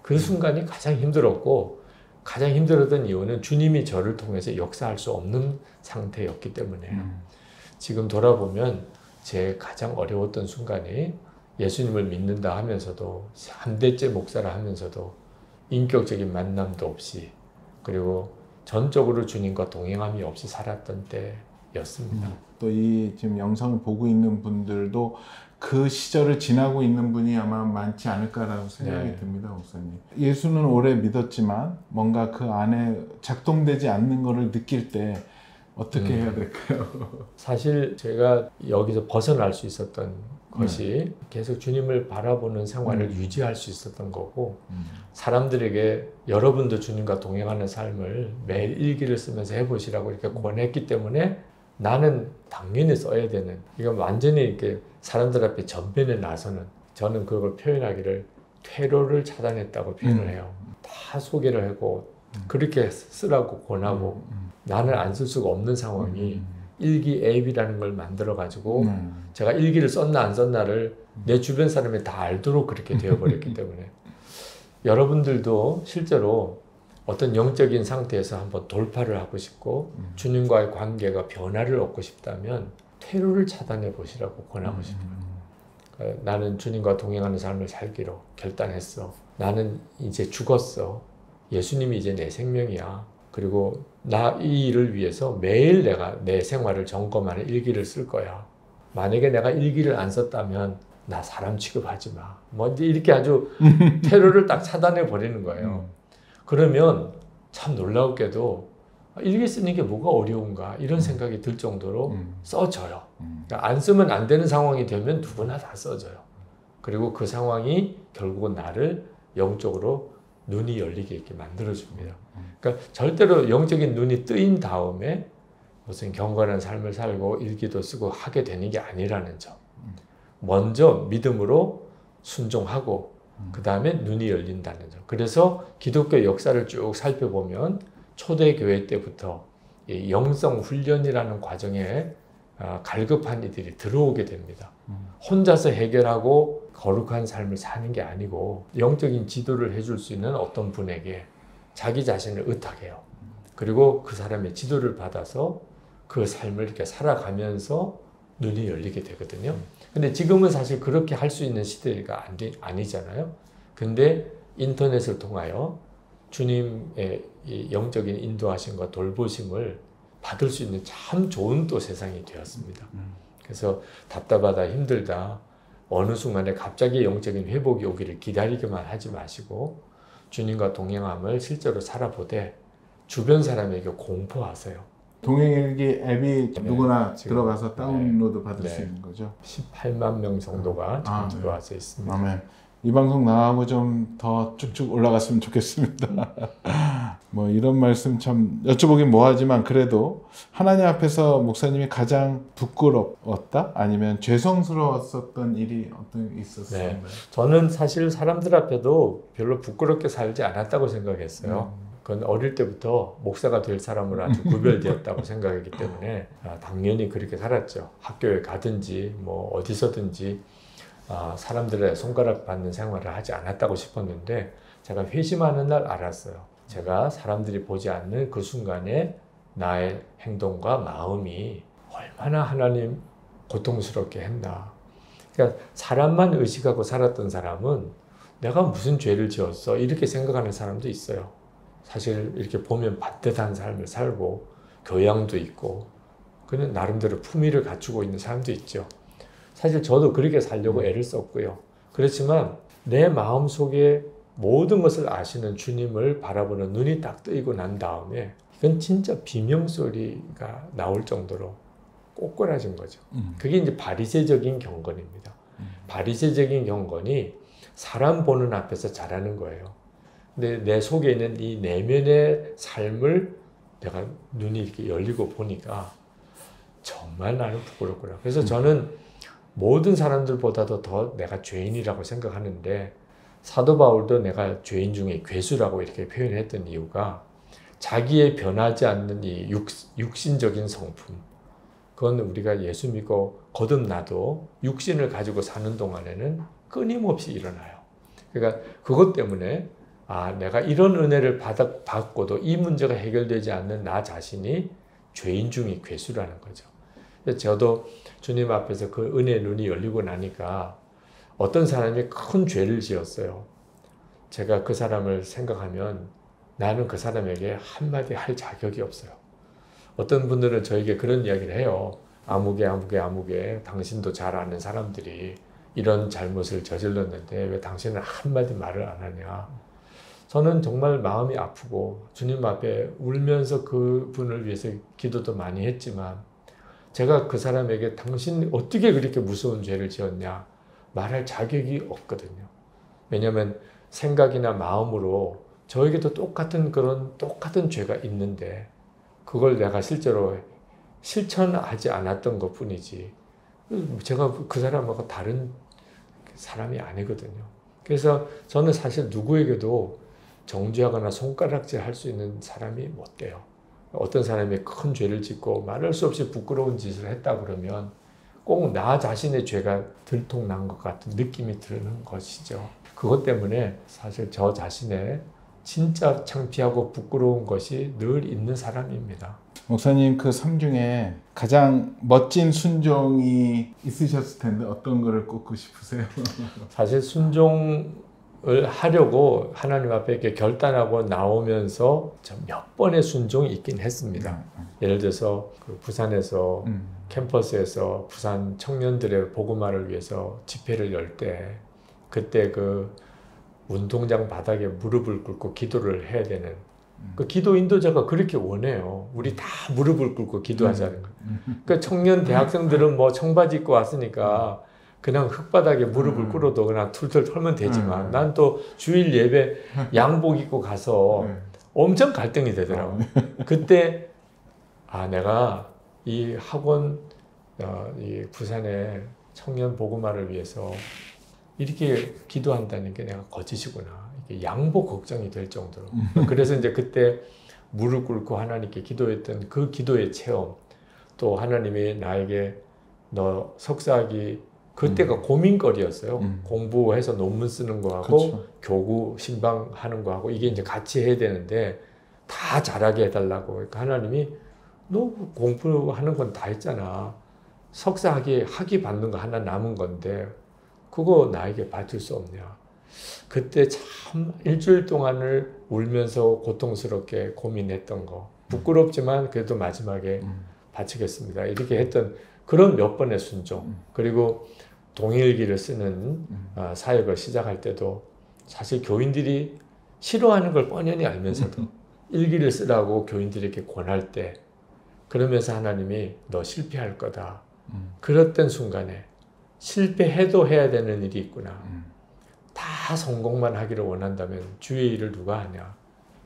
그 순간이 가장 힘들었고, 가장 힘들었던 이유는 주님이 저를 통해서 역사할 수 없는 상태였기 때문에요. 지금 돌아보면 제 가장 어려웠던 순간이 예수님을 믿는다 하면서도, 3대째 목사를 하면서도 인격적인 만남도 없이, 그리고 전적으로 주님과 동행함이 없이 살았던 때, 였습니다.
또 이 지금 영상을 보고 있는 분들도 그 시절을 지나고 있는 분이 아마 많지 않을까라고 생각이
네.
듭니다, 목사님. 예수는 오래 믿었지만 뭔가 그 안에 작동되지 않는 것을 느낄 때 어떻게 해야 될까요?
사실 제가 여기서 벗어날 수 있었던 것이 계속 주님을 바라보는 생활을 유지할 수 있었던 거고, 사람들에게 여러분도 주님과 동행하는 삶을 매일 일기를 쓰면서 해보시라고 이렇게 권했기 때문에 나는 당연히 써야 되는, 이건 완전히 이렇게 사람들 앞에 전면에 나서는, 저는 그걸 표현하기를 퇴로를 차단했다고 표현을 해요. 다 소개를 하고 그렇게 쓰라고 권하고, 나는 안 쓸 수가 없는 상황이 일기 앱이라는 걸 만들어 가지고 제가 일기를 썼나 안 썼나를 내 주변 사람이 다 알도록 그렇게 되어버렸기 때문에, 여러분들도 실제로 어떤 영적인 상태에서 한번 돌파를 하고 싶고 주님과의 관계가 변화를 얻고 싶다면 퇴로를 차단해 보시라고 권하고 싶어요. 그러니까 나는 주님과 동행하는 삶을 살기로 결단했어. 나는 이제 죽었어. 예수님이 이제 내 생명이야. 그리고 나 이 일을 위해서 매일 내가 내 생활을 점검하는 일기를 쓸 거야. 만약에 내가 일기를 안 썼다면 나 사람 취급하지 마. 뭐 이렇게 아주 퇴로를 딱 차단해 버리는 거예요. 그러면 참 놀라웠게도 일기 쓰는 게 뭐가 어려운가 이런 생각이 들 정도로 써져요. 그러니까 안 쓰면 안 되는 상황이 되면 누구나 다 써져요. 그리고 그 상황이 결국은 나를 영적으로 눈이 열리게 이렇게 만들어줍니다. 그러니까 절대로 영적인 눈이 뜨인 다음에 무슨 경건한 삶을 살고 일기도 쓰고 하게 되는 게 아니라는 점. 먼저 믿음으로 순종하고 그 다음에 눈이 열린다는 점. 그래서 기독교 역사를 쭉 살펴보면 초대교회 때부터 이 영성 훈련이라는 과정에 갈급한 이들이 들어오게 됩니다. 혼자서 해결하고 거룩한 삶을 사는 게 아니고 영적인 지도를 해줄 수 있는 어떤 분에게 자기 자신을 의탁해요. 그리고 그 사람의 지도를 받아서 그 삶을 이렇게 살아가면서 눈이 열리게 되거든요. 근데 지금은 사실 그렇게 할 수 있는 시대가 아니잖아요. 근데 인터넷을 통하여 주님의 이 영적인 인도하심과 돌보심을 받을 수 있는 참 좋은 또 세상이 되었습니다. 그래서 답답하다, 힘들다, 어느 순간에 갑자기 영적인 회복이 오기를 기다리기만 하지 마시고 주님과 동행함을 실제로 살아보되 주변 사람에게 공포하세요.
동행일기 앱이 누구나
지금,
들어가서 다운로드 받을 수 있는 거죠.
18만 명 정도가 지금 들어와서 있습니다.
아멘. 이 방송 나가고 좀 더 쭉쭉 올라갔으면 좋겠습니다. 뭐 이런 말씀 참 여쭤보긴 뭐하지만 그래도 하나님 앞에서 목사님이 가장 부끄러웠다? 아니면 죄송스러웠었던 일이 어떤 있었어요?
네. 저는 사실 사람들 앞에도 별로 부끄럽게 살지 않았다고 생각했어요. 그건 어릴 때부터 목사가 될 사람으로 아주 구별되었다고 생각했기 때문에 당연히 그렇게 살았죠. 학교에 가든지 뭐 어디서든지 사람들의 손가락 받는 생활을 하지 않았다고 싶었는데 제가 회심하는 날 알았어요. 제가 사람들이 보지 않는 그 순간에 나의 행동과 마음이 얼마나 하나님 고통스럽게 했나. 그러니까 사람만 의식하고 살았던 사람은 내가 무슨 죄를 지었어 이렇게 생각하는 사람도 있어요. 사실 이렇게 보면 반듯한 삶을 살고 교양도 있고 그는 나름대로 품위를 갖추고 있는 사람도 있죠. 사실 저도 그렇게 살려고 애를 썼고요. 그렇지만 내 마음속에 모든 것을 아시는 주님을 바라보는 눈이 딱 뜨이고 난 다음에 이건 진짜 비명소리가 나올 정도로 꼬꾸라진 거죠. 그게 이제 바리새적인 경건입니다. 바리새적인 경건이 사람 보는 앞에서 잘하는 거예요. 근데 내 속에 있는 이 내면의 삶을 내가 눈이 이렇게 열리고 보니까 정말 나는 부끄럽구나. 그래서 저는 모든 사람들보다도 더 내가 죄인이라고 생각하는데 사도 바울도 내가 죄인 중에 괴수라고 이렇게 표현했던 이유가 자기의 변하지 않는 이 육신적인 성품, 그건 우리가 예수 믿고 거듭나도 육신을 가지고 사는 동안에는 끊임없이 일어나요. 그러니까 그것 때문에 내가 이런 은혜를 받고도 이 문제가 해결되지 않는 나 자신이 죄인 중에 괴수라는 거죠. 저도 주님 앞에서 그 은혜의 눈이 열리고 나니까 어떤 사람이 큰 죄를 지었어요. 제가 그 사람을 생각하면 나는 그 사람에게 한마디 할 자격이 없어요. 어떤 분들은 저에게 그런 이야기를 해요. 아무개 당신도 잘 아는 사람들이 이런 잘못을 저질렀는데 왜 당신은 한마디 말을 안 하냐. 저는 정말 마음이 아프고 주님 앞에 울면서 그분을 위해서 기도도 많이 했지만 제가 그 사람에게 당신 어떻게 그렇게 무서운 죄를 지었냐 말할 자격이 없거든요. 왜냐하면 생각이나 마음으로 저에게도 똑같은 죄가 있는데 그걸 내가 실제로 실천하지 않았던 것 뿐이지 제가 그 사람하고 다른 사람이 아니거든요. 그래서 저는 사실 누구에게도 정죄하거나 손가락질 할 수 있는 사람이 못 돼요. 어떤 사람이 큰 죄를 짓고 말할 수 없이 부끄러운 짓을 했다 그러면 꼭 나 자신의 죄가 들통난 것 같은 느낌이 드는 것이죠. 그것 때문에 사실 저 자신의 진짜 창피하고 부끄러운 것이 늘 있는 사람입니다.
목사님 그 삶 중에 가장 멋진 순종이 있으셨을 텐데 어떤 거를 꼽고 싶으세요?
사실 순종을 하려고 하나님 앞에 이렇게 결단하고 나오면서 몇 번의 순종이 있긴 했습니다. 예를 들어서 그 부산에서 캠퍼스에서 부산 청년들의 복음화를 위해서 집회를 열 때 그때 그 운동장 바닥에 무릎을 꿇고 기도를 해야 되는 그 기도 인도자가 그렇게 원해요. 우리 다 무릎을 꿇고 기도하자는 거예요. 그 청년 대학생들은 뭐 청바지 입고 왔으니까 그냥 흙바닥에 무릎을 꿇어도 그냥 툴툴 털면 되지만 난 또 주일 예배 양복 입고 가서 엄청 갈등이 되더라고요. 그때 내가 이 학원 이 부산의 청년 복음화를 위해서 이렇게 기도한다는 게 내가 거짓이구나. 이게 양보 걱정이 될 정도로. 그래서 이제 그때 무릎 꿇고 하나님께 기도했던 그 기도의 체험, 또 하나님이 나에게 너 석사학위 그때가 고민거리였어요. 공부해서 논문 쓰는 거하고
그렇죠.
교구 신방하는 거하고 이게 이제 같이 해야 되는데 다 잘하게 해달라고. 그러니까 하나님이 너 공부하는 건 다 했잖아. 석사학위 받는 거 하나 남은 건데 그거 나에게 받을 수 없냐. 그때 참 일주일 동안을 울면서 고통스럽게 고민했던 거. 부끄럽지만 그래도 마지막에 바치겠습니다. 이렇게 했던 그런 몇 번의 순종. 그리고 동일기를 쓰는 사역을 시작할 때도 사실 교인들이 싫어하는 걸 뻔히 알면서도 일기를 쓰라고 교인들에게 권할 때 그러면서 하나님이 너 실패할 거다. 그랬던 순간에 실패해도 해야 되는 일이 있구나. 다 성공만 하기를 원한다면 주의 일을 누가 하냐.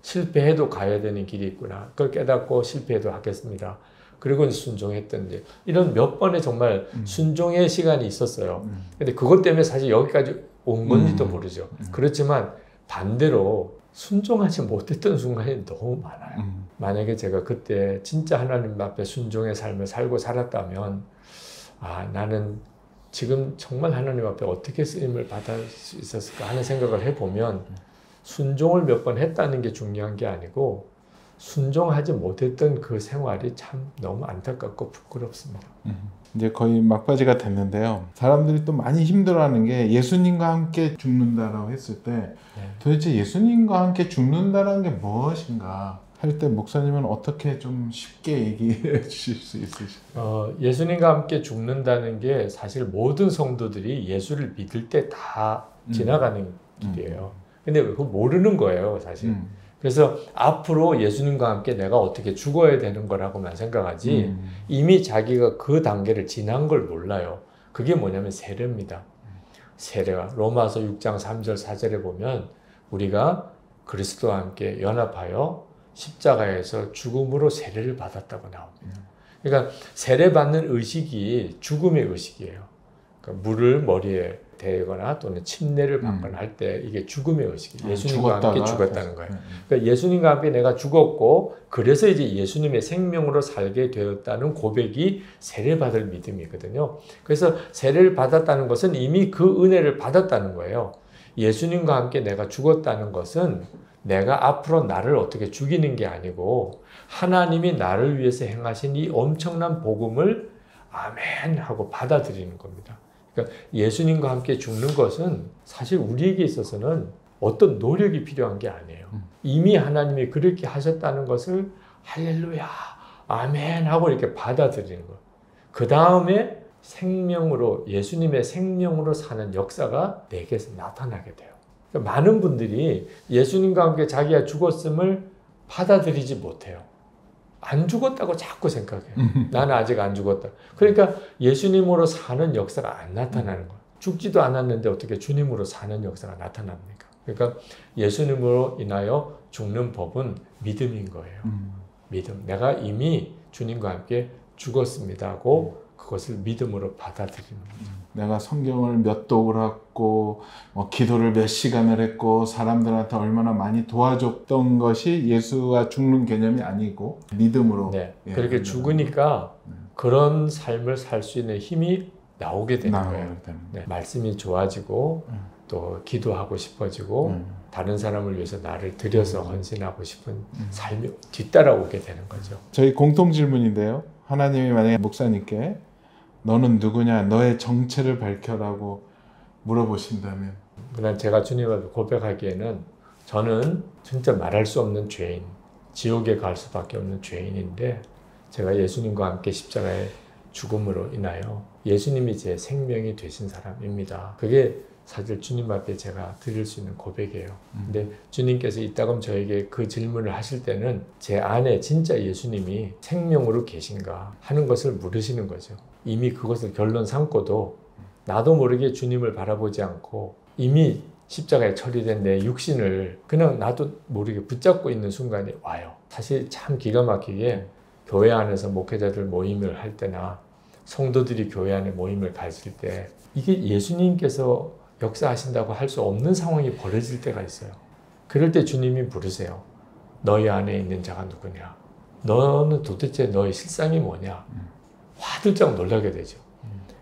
실패해도 가야 되는 길이 있구나. 그걸 깨닫고 실패해도 하겠습니다. 그리고 순종했던 이제 이런 몇 번의 정말 순종의 시간이 있었어요. 근데 그것 때문에 사실 여기까지 온 건지도 모르죠. 그렇지만 반대로 순종하지 못했던 순간이 너무 많아요. 만약에 제가 그때 진짜 하나님 앞에 순종의 삶을 살고 살았다면 나는 지금 정말 하나님 앞에 어떻게 쓰임을 받을 수 있었을까 하는 생각을 해보면 순종을 몇 번 했다는 게 중요한 게 아니고 순종하지 못했던 그 생활이 참 너무 안타깝고 부끄럽습니다.
이제 거의 막바지가 됐는데요. 사람들이 또 많이 힘들어하는 게 예수님과 함께 죽는다라고 했을 때 도대체 예수님과 함께 죽는다는 게 무엇인가 할 때 목사님은 어떻게 좀 쉽게 얘기해 주실 수 있으실까요?
예수님과 함께 죽는다는 게 사실 모든 성도들이 예수를 믿을 때 다 지나가는 길이에요. 근데 그거 모르는 거예요, 사실. 그래서 앞으로 예수님과 함께 내가 어떻게 죽어야 되는 거라고만 생각하지 이미 자기가 그 단계를 지난 걸 몰라요. 그게 뭐냐면 세례입니다. 세례가 로마서 6장 3절 4절에 보면 우리가 그리스도와 함께 연합하여 십자가에서 죽음으로 세례를 받았다고 나옵니다. 그러니까 세례받는 의식이 죽음의 의식이에요. 그러니까 물을 머리에 대거나 또는 침례를 받거나 할 때 이게 죽음의 의식이에요. 예수님과 함께 죽었다는 거예요. 그러니까 예수님과 함께 내가 죽었고 그래서 이제 예수님의 생명으로 살게 되었다는 고백이 세례받을 믿음이거든요. 그래서 세례를 받았다는 것은 이미 그 은혜를 받았다는 거예요. 예수님과 함께 내가 죽었다는 것은 내가 앞으로 나를 어떻게 죽이는 게 아니고 하나님이 나를 위해서 행하신 이 엄청난 복음을 아멘 하고 받아들이는 겁니다. 그러니까 예수님과 함께 죽는 것은 사실 우리에게 있어서는 어떤 노력이 필요한 게 아니에요. 이미 하나님이 그렇게 하셨다는 것을 할렐루야 아멘 하고 이렇게 받아들이는 거예요. 그 다음에 생명으로, 예수님의 생명으로 사는 역사가 내게서 나타나게 돼요. 그러니까 많은 분들이 예수님과 함께 자기가 죽었음을 받아들이지 못해요. 안 죽었다고 자꾸 생각해요. 나는 아직 안 죽었다. 그러니까 예수님으로 사는 역사가 안 나타나는 거예요. 죽지도 않았는데 어떻게 주님으로 사는 역사가 나타납니까? 그러니까 예수님으로 인하여 죽는 법은 믿음인 거예요. 믿음. 내가 이미 주님과 함께 죽었습니다 하고 그것을 믿음으로 받아들이는 거죠.
내가 성경을 몇 독을 했고 기도를 몇 시간을 했고 사람들한테 얼마나 많이 도와줬던 것이 예수가 죽는 개념이 아니고 믿음으로.
네. 그렇게 죽으니까 그런 삶을 살 수 있는 힘이 나오게 되는 거예요. 네. 말씀이 좋아지고 또 기도하고 싶어지고 다른 사람을 위해서 나를 들여서 헌신하고 싶은 삶이 뒤따라오게 되는 거죠.
저희 공통 질문인데요. 하나님이 만약에 목사님께 너는 누구냐? 너의 정체를 밝혀라고 물어보신다면?
그냥 제가 주님 앞에 고백하기에는 저는 진짜 말할 수 없는 죄인, 지옥에 갈 수밖에 없는 죄인인데 제가 예수님과 함께 십자가의 죽음으로 인하여 예수님이 제 생명이 되신 사람입니다. 그게 사실 주님 앞에 제가 드릴 수 있는 고백이에요. 근데 주님께서 이따금 저에게 그 질문을 하실 때는 제 안에 진짜 예수님이 생명으로 계신가 하는 것을 물으시는 거죠. 이미 그것을 결론 삼고도 나도 모르게 주님을 바라보지 않고 이미 십자가에 처리된 내 육신을 그냥 나도 모르게 붙잡고 있는 순간이 와요. 사실 참 기가 막히게 교회 안에서 목회자들 모임을 할 때나 성도들이 교회 안에 모임을 가질 때 이게 예수님께서 역사하신다고 할 수 없는 상황이 벌어질 때가 있어요. 그럴 때 주님이 부르세요. 너희 안에 있는 자가 누구냐? 너는 도대체 너의 실상이 뭐냐? 화들짝 놀라게 되죠.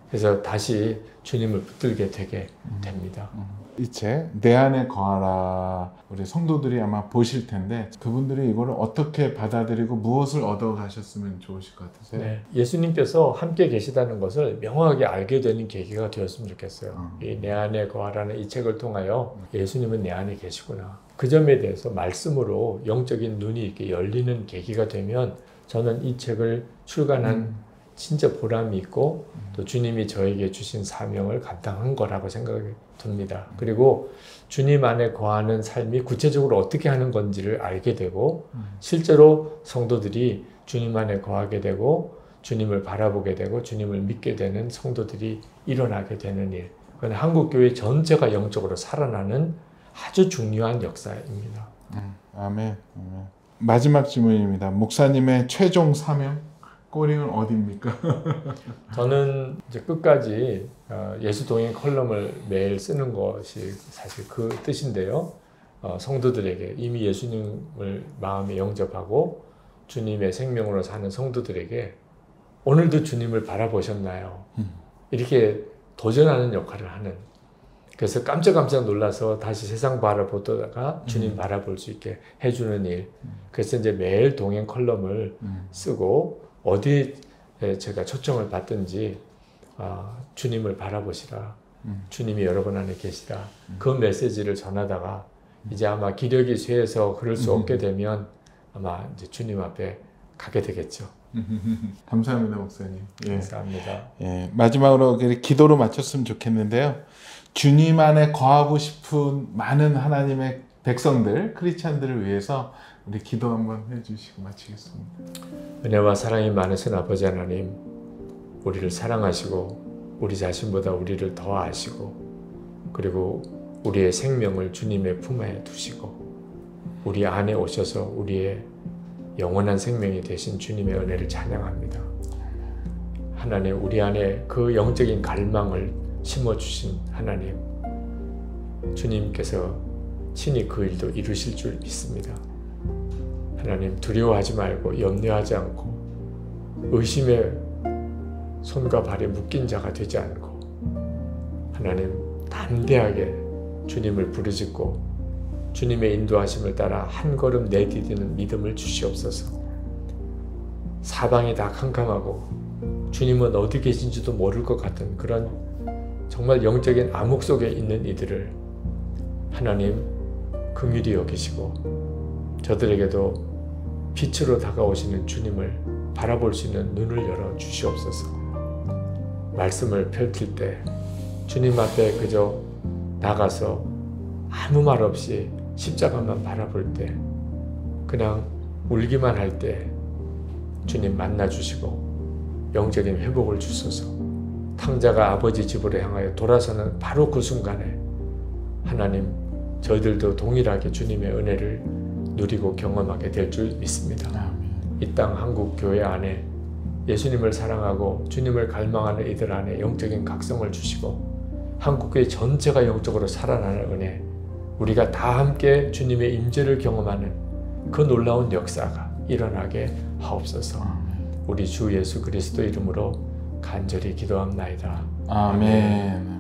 그래서 다시 주님을 붙들게 되게 됩니다.
이 책 내 안에 거하라 우리 성도들이 아마 보실 텐데 그분들이 이거를 어떻게 받아들이고 무엇을 얻어가셨으면 좋으실 것 같으세요?
네, 예수님께서 함께 계시다는 것을 명확하게 알게 되는 계기가 되었으면 좋겠어요. 이 내 안에 거하라는 이 책을 통하여 예수님은 내 안에 계시구나. 그 점에 대해서 말씀으로 영적인 눈이 이렇게 열리는 계기가 되면 저는 이 책을 출간한 진짜 보람이 있고 또 주님이 저에게 주신 사명을 감당한 거라고 생각이 듭니다. 그리고 주님 안에 거하는 삶이 구체적으로 어떻게 하는 건지를 알게 되고 실제로 성도들이 주님 안에 거하게 되고 주님을 바라보게 되고 주님을 믿게 되는 성도들이 일어나게 되는 일. 그건 한국교회 전체가 영적으로 살아나는 아주 중요한 역사입니다.
아멘. 마지막 질문입니다. 목사님의 최종 사명? 꼬링은 어디입니까?
저는 이제 끝까지 예수 동행 컬럼을 매일 쓰는 것이 사실 그 뜻인데요. 성도들에게 이미 예수님을 마음에 영접하고 주님의 생명으로 사는 성도들에게 오늘도 주님을 바라보셨나요? 이렇게 도전하는 역할을 하는. 그래서 깜짝깜짝 놀라서 다시 세상 바라보다가 주님 바라볼 수 있게 해주는 일. 그래서 이제 매일 동행 컬럼을 쓰고 어디에 제가 초청을 받든지 주님을 바라보시라. 주님이 여러분 안에 계시라. 그 메시지를 전하다가 이제 아마 기력이 쇠해서 그럴 수 없게 되면 아마 이제 주님 앞에 가게 되겠죠.
감사합니다, 목사님. 예.
감사합니다.
예. 마지막으로 기도로 마쳤으면 좋겠는데요. 주님 안에 거하고 싶은 많은 하나님의 백성들, 크리스찬들을 위해서 우리 기도 한번 해주시고 마치겠습니다.
은혜와 사랑이 많으신 아버지 하나님, 우리를 사랑하시고 우리 자신보다 우리를 더 아시고 그리고 우리의 생명을 주님의 품에 두시고 우리 안에 오셔서 우리의 영원한 생명이 되신 주님의 은혜를 찬양합니다. 하나님, 우리 안에 그 영적인 갈망을 심어주신 하나님, 주님께서 친히 그 일도 이루실 줄 믿습니다. 하나님, 두려워하지 말고 염려하지 않고 의심의 손과 발에 묶인 자가 되지 않고 하나님, 담대하게 주님을 부르짖고 주님의 인도하심을 따라 한 걸음 내디디는 믿음을 주시옵소서. 사방이 다 캄캄하고 주님은 어디 계신지도 모를 것 같은 그런 정말 영적인 암흑 속에 있는 이들을 하나님 긍휼히 여기시고 저들에게도 빛으로 다가오시는 주님을 바라볼 수 있는 눈을 열어 주시옵소서. 말씀을 펼칠 때 주님 앞에 그저 나가서 아무 말 없이 십자가만 바라볼 때, 그냥 울기만 할 때 주님 만나 주시고 영적인 회복을 주소서. 탕자가 아버지 집으로 향하여 돌아서는 바로 그 순간에 하나님, 저희들도 동일하게 주님의 은혜를 누리고 경험하게 될 줄 믿습니다. 이 땅 한국 교회 안에 예수님을 사랑하고 주님을 갈망하는 이들 안에 영적인 각성을 주시고 한국교회 전체가 영적으로 살아나는 은혜, 우리가 다 함께 주님의 임재를 경험하는 그 놀라운 역사가 일어나게 하옵소서. 우리 주 예수 그리스도 이름으로 간절히 기도합나이다.
아멘.